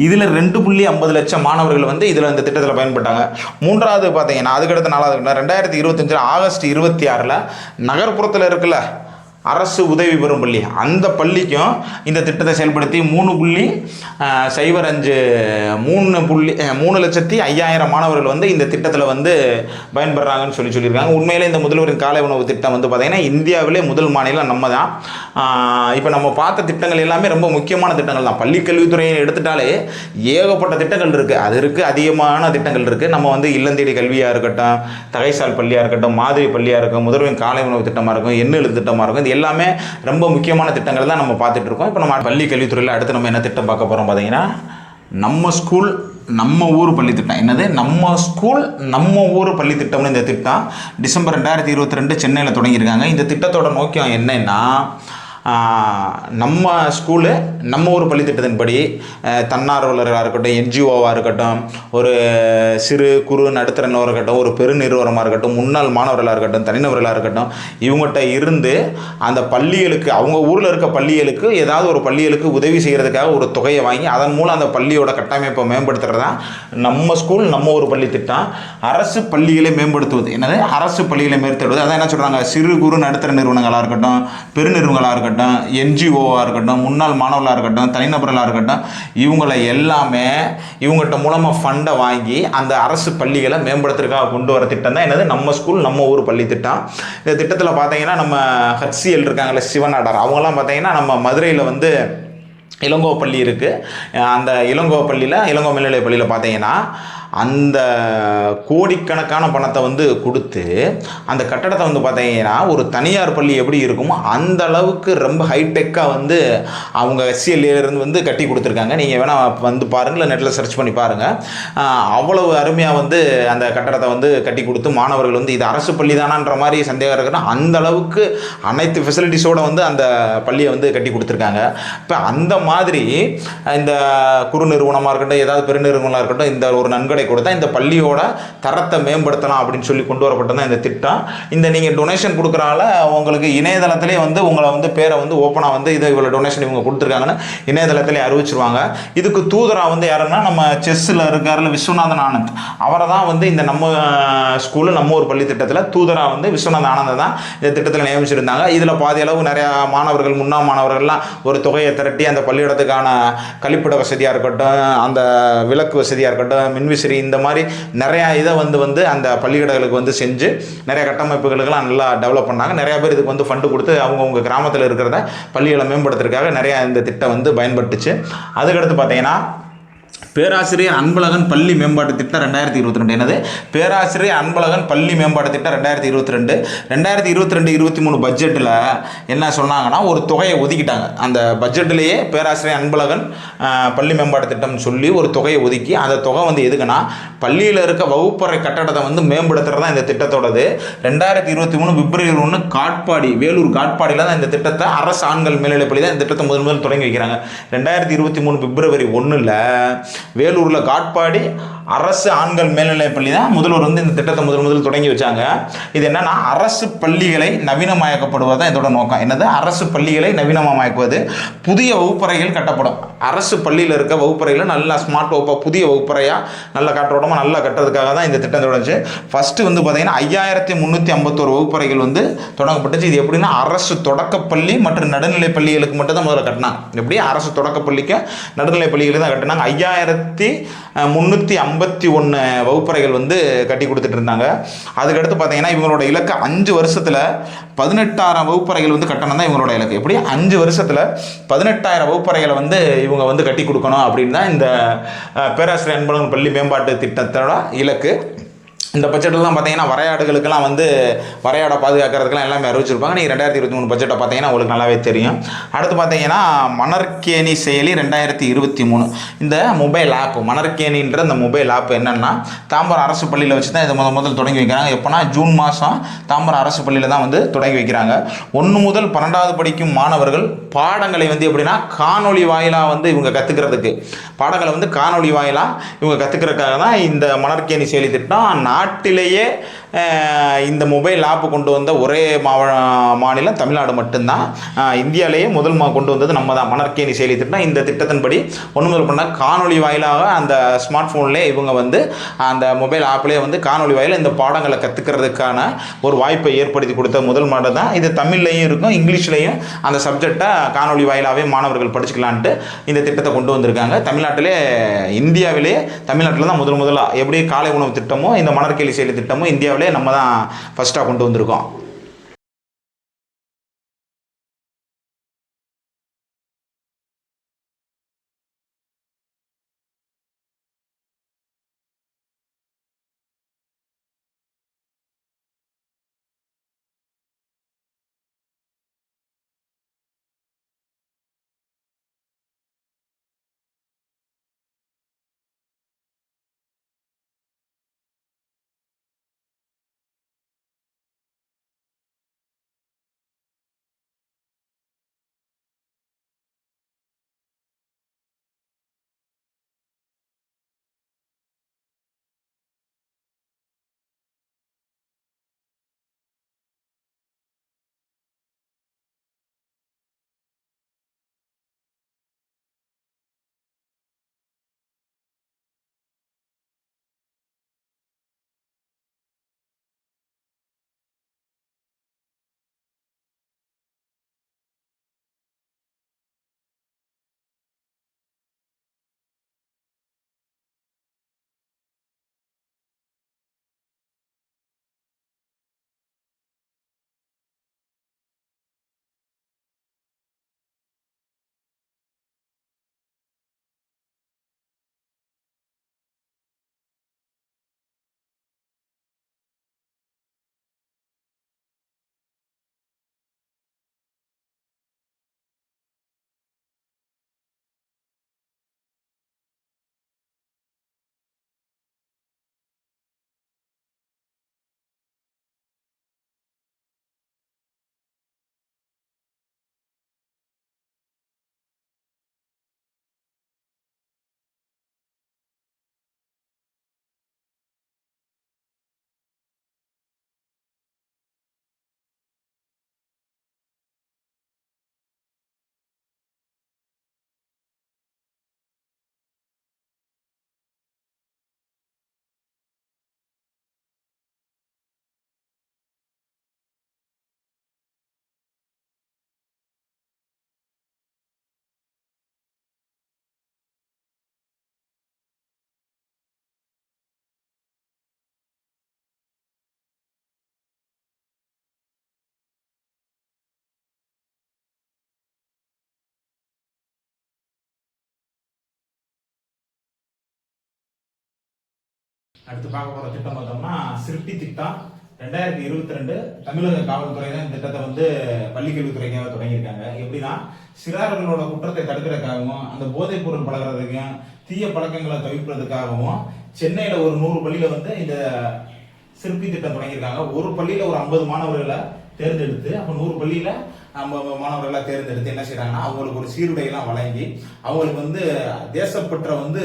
இதில் 2.50 லட்சம் மாணவர்கள் வந்து இதில் இந்த திட்டத்தில் பயன்பட்டாங்க. மூன்றாவது பார்த்தீங்கன்னா அதுக்கடுத்த 4வது 2025 ஆகஸ்ட் 26 நகர்ப்புறத்தில் இருக்குல்ல அரசு உதவி பெறும் பள்ளி, அந்த பள்ளிக்கும் இந்த திட்டத்தை செயல்படுத்தி 3,500,000 மாணவர்கள் வந்து இந்த திட்டத்தில் வந்து பயன்பெறாங்கன்னு சொல்லியிருக்காங்க. உண்மையிலே இந்த முதல்வரின் காலை உணவு திட்டம் வந்து பார்த்திங்கன்னா இந்தியாவிலே முதல் மாநிலம் நம்ம தான். இப்போ நம்ம பார்த்த திட்டங்கள் எல்லாமே ரொம்ப முக்கியமான திட்டங்கள் தான். பள்ளிக்கல்வித்துறையை எடுத்துட்டாலே ஏகப்பட்ட திட்டங்கள் இருக்குது. அது இருக்குது, அதிகமான திட்டங்கள் இருக்குது. நம்ம வந்து இல்லந்தேடி கல்வியாக இருக்கட்டும், தகைசால் பள்ளியாக இருக்கட்டும், மாதிரி பள்ளியாக இருக்கும், முதல்வரின் காலை உணவு திட்டமாக இருக்கும், எண்ணெழு திட்டமாக இருக்கும், எல்லாமே ரொம்ப முக்கியமான திட்டங்கள் தான் நம்ம பார்த்துட்டு இருக்கோம். இப்போ நம்ம பள்ளி கல்வித்துறையில் அடுத்து நம்ம என்ன திட்டம் பார்க்க போகிறோம் பார்த்தீங்கன்னா, நம்ம ஸ்கூல் நம்ம ஊர் பள்ளி திட்டம். என்னது, நம்ம ஸ்கூல் நம்ம ஊர் பள்ளி திட்டம்னு இந்த திட்டம் டிசம்பர் 2022 சென்னையில் தொடங்கியிருக்காங்க. இந்த திட்டத்தோட நோக்கம் என்னன்னா, நம்ம ஸ்கூலு நம்ம ஊர் பள்ளித்திட்டத்தின்படி தன்னார்வலராக இருக்கட்டும், என்ஜிஓவாக இருக்கட்டும், ஒரு சிறு குறு நடுத்தர நிறுவனம் இருக்கட்டும், ஒரு பெருநிறுவனமாக இருக்கட்டும், முன்னாள் மாணவர்களாக இருக்கட்டும், தனிநபர்களாக இருக்கட்டும், இவங்ககிட்ட இருந்து அந்த பள்ளிகளுக்கு, அவங்க ஊரில் இருக்க பள்ளிகளுக்கு ஏதாவது ஒரு பள்ளிகளுக்கு உதவி செய்கிறதுக்காக ஒரு தொகையை வாங்கி அதன் மூலம் அந்த பள்ளியோட கட்டமைப்பை மேம்படுத்துகிறது தான் நம்ம ஸ்கூல் நம்ம ஒரு பள்ளி திட்டம். அரசு பள்ளிகளை மேம்படுத்துவது. என்னது, அரசு பள்ளிகளை மேம்படுத்துவது. அதான் என்ன சொல்கிறாங்க, சிறு குறு நடுத்தர நிறுவனங்களாக இருக்கட்டும், பெருநிறுவனங்களாக இருக்கட்டும், என்ஜிஓவாக இருக்கட்டும், முன்னாள் மாணவர்களாக இருக்கட்டும், தனிநபர்களாக இருக்கட்டும், இவங்களை எல்லாமே இவங்ககிட்ட மூலமாக ஃபண்டை வாங்கி அந்த அரசு பள்ளிகளை மேம்படுத்துறதுக்காக கொண்டு வர திட்டம் தான் என்னது, நம்ம ஸ்கூல் நம்ம ஊர் பள்ளி திட்டம். இந்த திட்டத்தில் பார்த்தீங்கன்னா நம்ம HCL இருக்காங்களே, சிவநாடார், அவங்கெல்லாம் பார்த்தீங்கன்னா நம்ம மதுரையில் வந்து இளங்கோ பள்ளி இருக்குது. அந்த இளங்கோ பள்ளியில், இளங்கோ மேல்நிலை பள்ளியில் பார்த்தீங்கன்னா அந்த கோடிக்கணக்கான பணத்தை வந்து கொடுத்து அந்த கட்டடத்தை வந்து பார்த்தீங்கன்னா ஒரு தனியார் பள்ளி எப்படி இருக்குமோ அந்த அளவுக்கு ரொம்ப ஹைடெக்காக வந்து அவங்க HCLலேருந்து வந்து கட்டி கொடுத்துருக்காங்க. நீங்கள் வேணால் வந்து பாருங்கள், நெட்டில் சர்ச் பண்ணி பாருங்கள். அவ்வளவு அருமையாக வந்து அந்த கட்டடத்தை வந்து கட்டி கொடுத்து மாணவர்கள் வந்து இது அரசு பள்ளி தானான்ற மாதிரி சந்தேகம் இருக்குன்னா அந்த அளவுக்கு அனைத்து ஃபெசிலிட்டிஸோடு வந்து அந்த பள்ளியை வந்து கட்டி கொடுத்துருக்காங்க. இப்போ அந்த மாதிரி இந்த குறு நிறுவனமாக இருக்கட்டும், ஏதாவது பெருநிறுவனமாக இருக்கட்டும், இந்த ஒரு நன்கொடை கொடுத்தா இந்த பள்ளியோட தரத்தை மேம்படுத்தலாம் அப்படின்னு சொல்லி கொண்டு வரப்பட்டதான் இந்த திட்டம். இந்த நீங்கள் டொனேஷன் கொடுக்குறால உங்களுக்கு இணையதளத்திலே வந்து உங்களை வந்து பேரை வந்து ஓப்பனாக வந்து இது இவ்வளோ டொனேஷன் இவங்க கொடுத்துருக்காங்கன்னு இணையதளத்திலே அறிவிச்சிருவாங்க. இதுக்கு தூதராக வந்து யாருன்னா நம்ம செஸ்ஸில் இருக்காருல விஸ்வநாதன் ஆனந்த், அவரை தான் வந்து இந்த நம்ம ஸ்கூலு நம்ம ஒரு பள்ளி திட்டத்தில் தூதராக வந்து விஸ்வநாதன் ஆனந்த் தான் இந்த திட்டத்தில் நியமிச்சிருந்தாங்க. இதில் பாதி அளவு நிறையா மாணவர்கள், முன்னாள் மாணவர்கள்லாம் ஒரு தொகையை திரட்டி அந்த பள்ளியிடத்துக்கான கழிப்பிட வசதியாக இருக்கட்டும், அந்த விளக்கு வசதியாக இருக்கட்டும், மின்விசிறி, இந்த மாதிரி நிறையா இதை வந்து அந்த பள்ளிக்கூடங்களுக்கு வந்து செஞ்சு நிறைய கட்டமைப்புகளுக்கெல்லாம் நல்லா டெவலப் பண்ணாங்க. நிறையா பேர் இதுக்கு வந்து ஃபண்டு கொடுத்து அவங்கவுங்க கிராமத்தில் இருக்கிறத பள்ளிகளை மேம்படுத்துறதுக்காக நிறையா இந்த திட்டம் வந்து பயன்பட்டுச்சு. அதுக்கடுத்து பார்த்தீங்கன்னா பேராசிரியர் அன்பழகன் பள்ளி மேம்பாட்டு திட்டம் 2022. என்னது, பேராசிரியர் அன்பழகன் பள்ளி மேம்பாட்டு திட்டம் 2022. 2022-23 பட்ஜெட்டில் என்ன சொன்னாங்கன்னா ஒரு தொகையை ஒதுக்கிட்டாங்க. அந்த பட்ஜெட்டிலேயே பேராசிரியர் அன்பழகன் பள்ளி மேம்பாட்டு திட்டம்னு சொல்லி ஒரு தொகையை ஒதுக்கி, அந்த தொகை வந்து எதுக்குன்னா பள்ளியில் இருக்க வகுப்பறை கட்டடத்தை வந்து மேம்படுத்துறது தான் இந்த திட்டத்தோடது. 2023 பிப்ரவரி 1 காட்பாடி, வேலூர் காட்பாடியில் தான் இந்த திட்டத்தை அரசு ஆண்கள் மேல்நிலைப் பள்ளி தான் இந்த திட்டத்தை முதல் தொடங்கி வைக்கிறாங்க. 2023 பிப்ரவரி 1 வேலூரில் காட்பாடி அரசு ஆண்கள் மேல்நிலைப் பள்ளி தான் முதல்வர் வந்து இந்த திட்டத்தை முதல் தொடங்கி வச்சாங்க. இது என்னன்னா அரசு பள்ளிகளை நவீனமயக்கப்படுவது தான் இதோட நோக்கம். என்னது, அரசு பள்ளிகளை நவீனமயக்குவது. புதிய வகுப்பறைகள் கட்டப்படும். அரசு பள்ளியில் இருக்க வகுப்பறையில் நல்லா ஸ்மார்ட் வகுப்பாக புதிய வகுப்பறையாக நல்ல காற்றோட்டமாக நல்லா கட்டுறதுக்காக தான் இந்த திட்டம் தொடங்குச்சு. ஃபஸ்ட்டு வந்து பார்த்தீங்கன்னா 5351 வகுப்பறைகள் வந்து தொடங்கப்பட்டுச்சு. இது எப்படின்னா அரசு தொடக்கப்பள்ளி மற்றும் நடுநிலைப் பள்ளிகளுக்கு மட்டும் தான் முதல்ல கட்டினாங்க. எப்படி, அரசு தொடக்கப்பள்ளிக்கு நடுநிலைப் பள்ளிகளுக்கு தான் கட்டினாங்க. 5351 வகுப்பறைகள் வந்து கட்டி கொடுத்துட்டு இருந்தாங்க. அதுக்கடுத்து பார்த்தீங்கன்னா இவங்களோட இலக்கு 5 வருஷத்தில் 18,000 வகுப்பறைகள் வந்து கட்டணம் தான் இவங்களோட இலக்கு. எப்படி, 5 வருஷத்தில் 18,000 வகுப்பறைகளை வந்து இவங்க வந்து கட்டி கொடுக்கணும் அப்படின்னு தான் இந்த பேராசிரியர் அன்பழகன் பள்ளி மேம்பாட்டு திட்டத்தோட இலக்கு. இந்த பட்ஜெட்டில் தான் பார்த்தீங்கன்னா வரையாடுகளுக்கெல்லாம் வந்து வரையாடை பாதுகாக்கிறதுக்கெல்லாம் எல்லாமே அறிவிச்சிருப்பாங்க. நீங்கள் 2023 பட்ஜெட்டை பார்த்தீங்கன்னா உங்களுக்கு நல்லாவே தெரியும். அடுத்து பார்த்தீங்கன்னா மணற்கேணி செயலி 2023. இந்த மொபைல் ஆப் மணற்கேணின்ற இந்த மொபைல் ஆப் என்னென்னா தாம்பரம் அரசு பள்ளியில் வச்சு தான் இதை முதல் தொடங்கி வைக்கிறாங்க. எப்போனா ஜூன் மாதம் தாம்பரம் அரசு பள்ளியில் தான் வந்து தொடங்கி வைக்கிறாங்க. 1 முதல் 12வது படிக்கும் மாணவர்கள் பாடங்களை வந்து எப்படின்னா காணொலி வாயிலாக வந்து இவங்க கற்றுக்கிறதுக்கு, பாடங்களை வந்து காணொலி வாயிலாக இவங்க கற்றுக்கிறதுக்காக தான் இந்த மணற்கேணி செயலி திட்டம். நாட்டிலேயே இந்த மொபைல் ஆப் கொண்டு வந்த ஒரே மாநிலம் தமிழ்நாடு மட்டும்தான். இந்தியாவிலேயே முதல் கொண்டு வந்தது நம்ம தான். மணற்கேணி செயலி திட்டம். இந்த திட்டத்தின்படி ஒன்று முதல் பண்ண காணொலி வாயிலாக அந்த ஸ்மார்ட் ஃபோன்லேயே இவங்க வந்து அந்த மொபைல் ஆப்லேயே வந்து காணொலி வாயில இந்த பாடங்களை கற்றுக்கிறதுக்கான ஒரு வாய்ப்பை ஏற்படுத்தி கொடுத்த முதல் மாடல் தான் இது. தமிழ்லையும் இருக்கும், இங்கிலீஷ்லையும் அந்த சப்ஜெக்டை காணொலி வாயிலாகவே மாணவர்கள் படிச்சுக்கலான்ட்டு இந்த திட்டத்தை கொண்டு வந்திருக்காங்க. தமிழ்நாட்டிலே இந்தியாவிலே தமிழ்நாட்டில் தான் முதலாக எப்படி காலை உணவு திட்டமோ இந்த மணற்கேணி செயலி திட்டமோ இந்தியாவிலே நம்ம தான் ஃபஸ்ட்டாக கொண்டு வந்திருக்கோம். அடுத்து பார்க்க போகிற திட்டம் பார்த்தோம்னா சிற்பி திட்டம். 2022 தமிழக காவல்துறை தான் இந்த திட்டத்தை வந்து பள்ளிக்கல்வித்துறைக்காக தொடங்கியிருக்காங்க. எப்படின்னா சிறார்களோட குற்றத்தை தடுக்கிறதுக்காகவும் அந்த போதைப் பொருள் பழகிறதுக்கும் தீய பழக்கங்களை தவிர்ப்பதற்காகவும் சென்னையில ஒரு 100 பள்ளியில வந்து இந்த சிற்பி திட்டம் தொடங்கியிருக்காங்க. ஒரு பள்ளியில ஒரு 50 மாணவர்களை தேர்ந்தெடுத்து அப்போ 100 பள்ளியில மாணவர்களை தேர்ந்தெடுத்து என்ன செய்யறாங்கன்னா அவங்களுக்கு ஒரு சீருடையெல்லாம் வழங்கி அவங்களுக்கு வந்து தேசப்பற்ற வந்து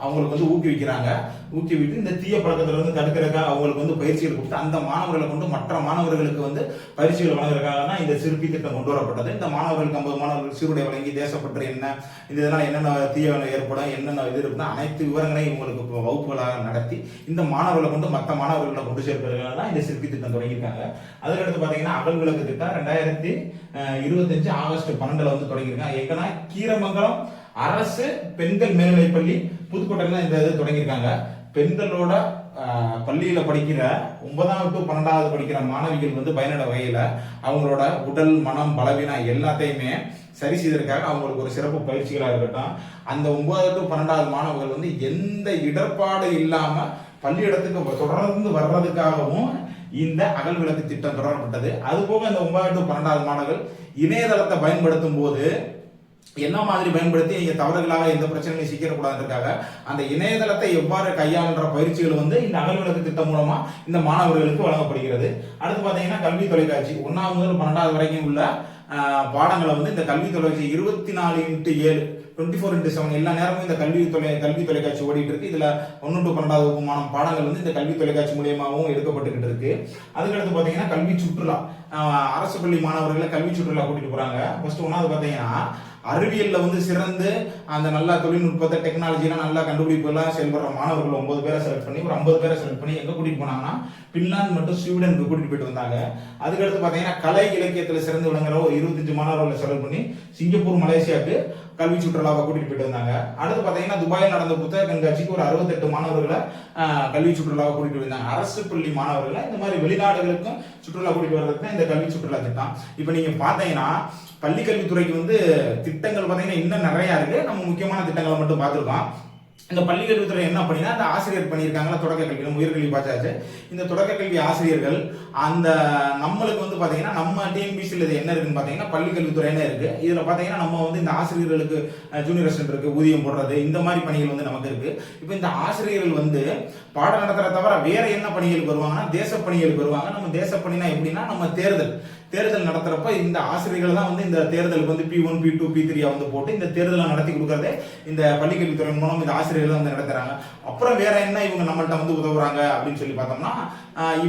அவங்களுக்கு வந்து ஊக்குவிக்கிறாங்க. ஊக்குவிட்டு இந்த தீய பழக்கத்துல இருந்து தடுக்கிறதுக்காக அவங்களுக்கு வந்து பயிற்சிகள் கொடுத்து அந்த மாணவர்களை கொண்டு மற்ற மாணவர்களுக்கு வந்து பயிற்சிகள் வழங்குறதுக்காக தான் இந்த சிற்பி திட்டம் கொண்டு வரப்பட்டது. இந்த மாணவர்களுக்கு 50 மாணவர்கள் சீருடை வழங்கி தேசப்பற்று என்ன இந்த இதெல்லாம் என்னென்ன தீய ஏற்படும் என்னென்ன இது இருக்குன்னா அனைத்து விவரங்களையும் உங்களுக்கு வகுப்புகளாக நடத்தி இந்த மாணவர்களை கொண்டு மற்ற மாணவர்களை கொண்டு சேர்ப்பதற்காக தான் இந்த சிற்பி திட்டம் தொடங்கியிருக்காங்க. அதுக்கடுத்து பார்த்தீங்கன்னா அகல் விளக்கு திட்டம் 2025 ஆகஸ்ட் 12 வந்து தொடங்கியிருக்காங்க. எங்கன்னா கீரமங்கலம் அரசு பெண்கள் மேல்நிலைப்பள்ளி புதுக்கோட்டையில இந்த இது தொடங்கியிருக்காங்க. பெண்களோட பள்ளியில படிக்கிற 9வது to 12வது படிக்கிற மாணவிகள் வந்து பயனட வகையில அவங்களோட உடல் மனம் பலவீனம் எல்லாத்தையுமே சரி செய்வதற்காக அவங்களுக்கு ஒரு சிறப்பு பயிற்சிகளா இருக்கட்டும். அந்த 9வது to 12வது மாணவர்கள் வந்து எந்த இடர்பாடு இல்லாம பள்ளியிடத்துக்கு தொடர்ந்து வர்றதுக்காகவும் இந்த அகல் விளக்கு திட்டம் தொடரப்பட்டது. அதுபோக இந்த 9வது to 12வது மாணவர்கள் இணையதளத்தை பயன்படுத்தும் போது என்ன மாதிரி பயன்படுத்தி நீங்க தவறுகளாக எந்த பிரச்சனையும் சிக்கிடக்கூடாதுக்காக அந்த இணையதளத்தை எவ்வாறு கையாளுன்ற பயிற்சிகள் வந்து இந்த அகல் விளக்கு திட்டம் மூலமா இந்த மாணவர்களுக்கு வழங்கப்படுகிறது. அடுத்து பாத்தீங்கன்னா கல்வி தொலைக்காட்சி 1வது முதல் 12வது வரைக்கும் உள்ள பாடங்களை வந்து இந்த கல்வி தொலைக்காட்சி 24x7 24x7 எல்லா நேரமும் இந்த கல்வி தொலைக்காட்சி ஓடிட்டு இருக்கு. இதுல 1 to 12வது வகுப்பு பாடங்கள் வந்து இந்த கல்வி தொலைக்காட்சி மூலியமாகவும் எடுக்கப்பட்டுக்கிட்டு இருக்கு. அதுக்கடுத்து பாத்தீங்கன்னா கல்வி சுற்றுலா, அரசு பள்ளி மாணவர்களை கல்வி சுற்றுலா கூட்டிட்டு போறாங்க. ஃபர்ஸ்ட் ஒன்னாவது பாத்தீங்கன்னா அறிவியல்ல வந்து சிறந்து அந்த நல்ல தொழில்நுட்பத்தை டெக்னாலஜிலாம் நல்லா கண்டுபிடிப்பு எல்லாம் செயல்படுற மாணவர்கள் 9 பேரை செலக்ட் பண்ணி ஒரு 50 பேரை செலக்ட் பண்ணி எங்க கூட்டிட்டு போனாங்கன்னா பின்லாந்து மற்றும் ஸ்வீடனுக்கு கூட்டிட்டு போயிட்டு வந்தாங்க. அதுக்கடுத்து பாத்தீங்கன்னா கலை இலக்கியத்துல சிறந்து விளங்குற ஒரு 25 மாணவர்களை செலக்ட் பண்ணி சிங்கப்பூர், மலேசியாவுக்கு கல்வி சுற்றுலாவை கூட்டிட்டு போயிட்டு வந்தாங்க. அடுத்து பாத்தீங்கன்னா துபாயில் நடந்த புத்தக கண்காட்சிக்கு ஒரு 68 மாணவர்களை கல்வி சுற்றுலாவை கூட்டிட்டு வந்தாங்க. அரசு பள்ளி மாணவர்களை இந்த மாதிரி வெளிநாடுகளுக்கும் சுற்றுலா கூட்டிட்டு வர்றதுக்கு தான் இந்த கல்வி சுற்றுலா திட்டம். இப்ப நீங்க பாத்தீங்கன்னா பள்ளி கல்வித்துறைக்கு வந்து திட்டங்கள் பாத்தீங்கன்னா இன்னும் நிறைய இருக்கு. நம்ம முக்கியமான திட்டங்களை மட்டும் பார்த்திருக்கோம். இந்த பள்ளி கல்வித்துறை என்ன பண்ணினா அந்த ஆசிரியர் பண்ணியிருக்காங்களா தொடக்க கல்வி, நம்ம உயர்கல்வி பார்த்தாச்சு. இந்த தொடக்க கல்வி ஆசிரியர்கள் அந்த நம்மளுக்கு வந்து பாத்தீங்கன்னா நம்ம டிஎன்பிசியில் இது என்ன இருக்குன்னு பாத்தீங்கன்னா பள்ளி கல்வித்துறைன்னு இருக்கு. இதுல பாத்தீங்கன்னா நம்ம வந்து இந்த ஆசிரியர்களுக்கு ஜூனியர் அசிஸ்டன்ட் ஊதியம் போடுறது இந்த மாதிரி பணிகள் வந்து நமக்கு இருக்கு. இப்போ இந்த ஆசிரியர்கள் வந்து பாடம் நடத்துற தவிர வேற என்ன பணிகளுக்கு வருவாங்கன்னா தேச பணிகளுக்கு வருவாங்க. நம்ம தேச பணினா எப்படின்னா நம்ம தேர்தல் நடத்துறப்ப இந்த ஆசிரியர்கள் தான் வந்து இந்த தேர்தலுக்கு வந்து P1, P2, P3 வந்து போட்டு இந்த தேர்தலை நடத்தி கொடுக்கறதே இந்த பள்ளிக்கல்வித்துறை மூலம் இந்த ஆசிரியர்கள் வந்து நடத்துறாங்க. அப்புறம் வேற என்ன இவங்க நம்மள்ட்ட வந்து உதவுறாங்க அப்படின்னு சொல்லி பார்த்தோம்னா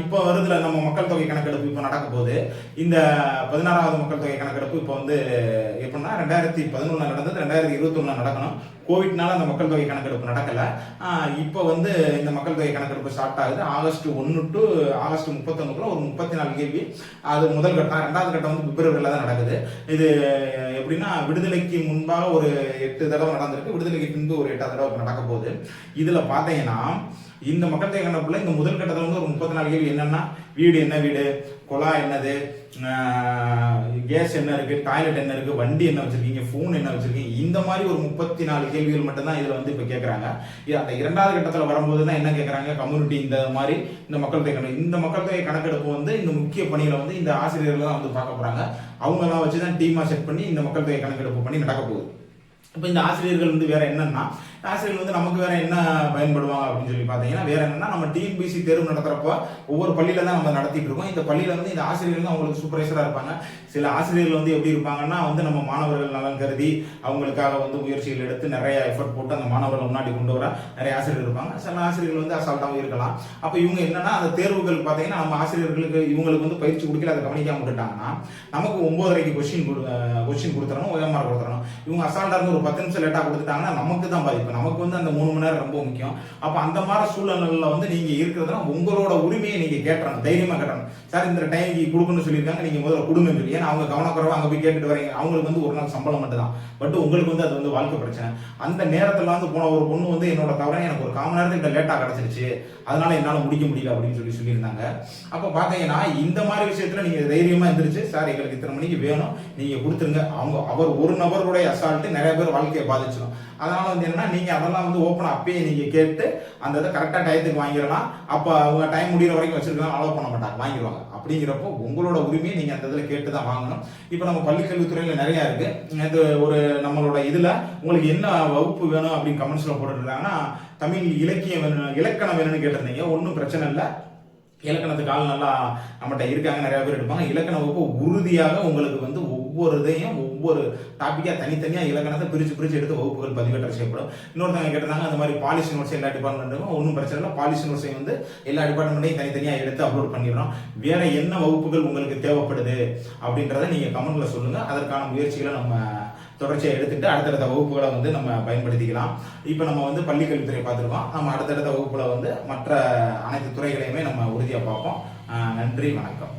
இப்போ வருதுல நம்ம மக்கள் தொகை கணக்கெடுப்பு இப்போ நடக்க போகுது. இந்த 16வது மக்கள் தொகை கணக்கெடுப்பு இப்போ வந்து எப்படின்னா 2011 நடந்தது, 2021 நடக்கணும். கோவிட்னால அந்த மக்கள் தொகை கணக்கெடுப்பு நடக்கல. இப்போ வந்து இந்த மக்கள் தொகை கணக்கெடுப்பு ஸ்டார்ட் ஆகுது. ஆகஸ்ட் 1 to ஆகஸ்ட் 31 ஒரு 34 கேள்வி. அது முதல் கட்டம். 2வது கட்டம் வந்து பிப்ரவரியில தான் நடக்குது. இது எப்படின்னா விடுதலைக்கு முன்பாக ஒரு 8 தடவை நடந்திருக்கு, விடுதலைக்கு பின்பு ஒரு 8வது தடவை நடக்க போகுது. இதுல பாத்தீங்கன்னா இந்த மக்கள் தொகை கணக்குல இந்த முதல் கட்டத்தில் வந்து ஒரு 34 கேள்வி என்னன்னா வீடு என்ன வீடு, குழாய் என்னது, கேஸ் என்ன இருக்கு, டாய்லெட் என்ன இருக்கு, வண்டி என்ன வச்சிருக்கீங்க, போன் என்ன வச்சிருக்கீங்க, இந்த மாதிரி ஒரு 34 கேள்விகள் மட்டும்தான் இதுல வந்து இப்ப கேட்கறாங்க. அந்த 2வது கட்டத்துல வரும்போது தான் என்ன கேட்கறாங்க, கம்யூனிட்டி இந்த மாதிரி இந்த மக்கள் தொகை கணக்கு, இந்த மக்கள் தொகை கணக்கெடுப்பு வந்து இந்த முக்கிய பணிகளை வந்து இந்த ஆசிரியர்கள் தான் வந்து பார்க்க போறாங்க. அவங்க எல்லாம் வச்சுதான் டீமா செட் பண்ணி இந்த மக்கள் தொகை கணக்கெடுப்பு பண்ணி நடக்க போகுது. இப்போ இந்த ஆசிரியர்கள் வந்து வேற என்னன்னா ஆசிரியர்கள் வந்து நமக்கு வேற என்ன பயன்படுவாங்க அப்படின்னு சொல்லி பார்த்தீங்கன்னா வேற என்னன்னா நம்ம டிஎன்பிசி தேர்வு நடத்துறப்ப ஒவ்வொரு பள்ளியில தான் நம்ம நடத்திட்டு இருக்கோம். இந்த பள்ளியில வந்து இந்த ஆசிரியர்கள் தான் அவங்களுக்கு சூப்பர்வைசரா இருப்பாங்க. சில ஆசிரியர்கள் வந்து எப்படி இருப்பாங்கன்னா வந்து நம்ம மாணவர்கள் நலன் கருதி அவங்களுக்காக வந்து முயற்சிகள் எடுத்து நிறைய எஃபர்ட் போட்டு அந்த மாணவர்களை முன்னாடி கொண்டு வர நிறைய ஆசிரியர்கள் இருப்பாங்க. சில ஆசிரியர்கள் வந்து அசால்ட்டாகவும் இருக்கலாம். அப்போ இவங்க என்னன்னா அந்த தேர்வுகள் பார்த்தீங்கன்னா நம்ம ஆசிரியர்களுக்கு இவங்களுக்கு வந்து பயிற்சி கொடுக்கல, அதை கவனிக்காம விட்டுட்டாங்கன்னா நமக்கு 9:30க்கு கொஸ்டின் கொடுத்துறணும், OMR கொடுத்துறணும். இவங்க அசால்ட்டா இருந்து ஒரு 10 நிமிஷம் லேட்டா கொடுத்துட்டாங்கன்னா நமக்கு தான் பாதிப்பு. நமக்கு வந்து அந்த 3 மணி நேரம் ரொம்ப முக்கியம். அப்ப அந்த மாதிரி சூழ்நிலையில வந்து நீங்க இருக்கிறதுனா உங்களோட உரிமையை நீங்க கேட்கணும், தைரியமா கேட்கணும். சார் இந்த டைமுக்கு கொடுக்கணும்னு சொல்லியிருக்காங்க, நீங்க முதல்ல கொடுங்கன்னு சொல்லி. ஏன்னா அவங்க கவனக்குறவா அங்க போய் கேட்டுட்டு வரீங்க. அவங்களுக்கு வந்து ஒரு நாள் சம்பளம் மட்டும் தான், பட் உங்களுக்கு வந்து அது வந்து வாழ்க்கை பிரச்சனை. அந்த நேரத்துல வந்து போன ஒரு பொண்ணு வந்து என்னோட தவிர எனக்கு ஒரு 1/4 மணி நேரத்துக்கு லேட்டா கிடைச்சிருச்சு, அதனால என்னால முடிக்க முடியல அப்படின்னு சொல்லியிருந்தாங்க. அப்ப பாத்தீங்கன்னா இந்த மாதிரி விஷயத்துல நீங்க தைரியமா எந்திரிச்சு சார் எங்களுக்கு இத்தனை மணிக்கு வேணும் நீங்க கொடுத்துருங்க. அவர் ஒரு நபருடைய அசால்ட்டு நிறைய பேர் வாழ்க்கையை பாதிச்சிடும். அதனால வந்து என்னன்னா நீங்க அதெல்லாம் வந்து ஓப்பனா அப்பயே நீங்க கேட்டு அந்த இதை கரெக்டா டயத்துக்கு வாங்கிடலாம். அப்ப அவங்க டைம் முடிகிற வரைக்கும் வச்சிருக்கலாம், அலோவ் பண்ண மாட்டாங்க, வாங்கிடுவாங்க. அப்படிங்கிறப்போ உங்களோட உரிமையை நீங்க அந்த இதில் கேட்டு தான் வாங்கணும். இப்போ நம்ம பள்ளிக்கல்வித்துறையில நிறைய இருக்கு. இது ஒரு நம்மளோட இதுல உங்களுக்கு என்ன வகுப்பு வேணும் அப்படின்னு கமெண்ட்ஸ்ல போட்டுருக்காங்கன்னா தமிழ் இலக்கியம் வேணும், இலக்கணம் வேணும்னு கேட்டிருந்தீங்க. ஒன்றும் பிரச்சனை இல்லை. இலக்கணத்துக்கு ஆள் நல்லா நம்மகிட்ட இருக்காங்க, நிறைய பேர் எடுப்பாங்க. இலக்கண வகுப்பு உறுதியாக உங்களுக்கு வந்து ஒவ்வொரு இதையும் ஒவ்வொரு டாப்பிக்கா தனித்தனியா இலக்கணத்தை பிரிச்சு எடுத்து வகுப்புகள் பதிவேற்றம் செய்யப்படும். இன்னொருத்தவங்க கேட்டாங்க அந்த மாதிரி பாலிசி நோட்ஸ் எல்லா டிபார்ட்மெண்ட்டுக்கும் ஒன்றும் பிரச்சனை இல்லை. பாலிசி நோட்ஸை வந்து எல்லா டிபார்ட்மெண்ட்டையும் தனித்தனியா எடுத்து அப்லோட் பண்ணிடுறோம். வேற என்ன வகுப்புகள் உங்களுக்கு தேவைப்படுது அப்படின்றத நீங்க கமெண்ட்ல சொல்லுங்க. அதற்கான முயற்சிகளை நம்ம தொடர்ச்சியாக எடுத்துட்டு அடுத்தடுத்த வகுப்புகளை வந்து நம்ம பயன்படுத்திக்கலாம். இப்போ நம்ம வந்து பள்ளி கல்வித்துறை பார்த்துருக்கோம். நம்ம அடுத்தடுத்த வகுப்புல வந்து மற்ற அனைத்து துறைகளையுமே நம்ம உறுதியாக பார்ப்போம். நன்றி, வணக்கம்.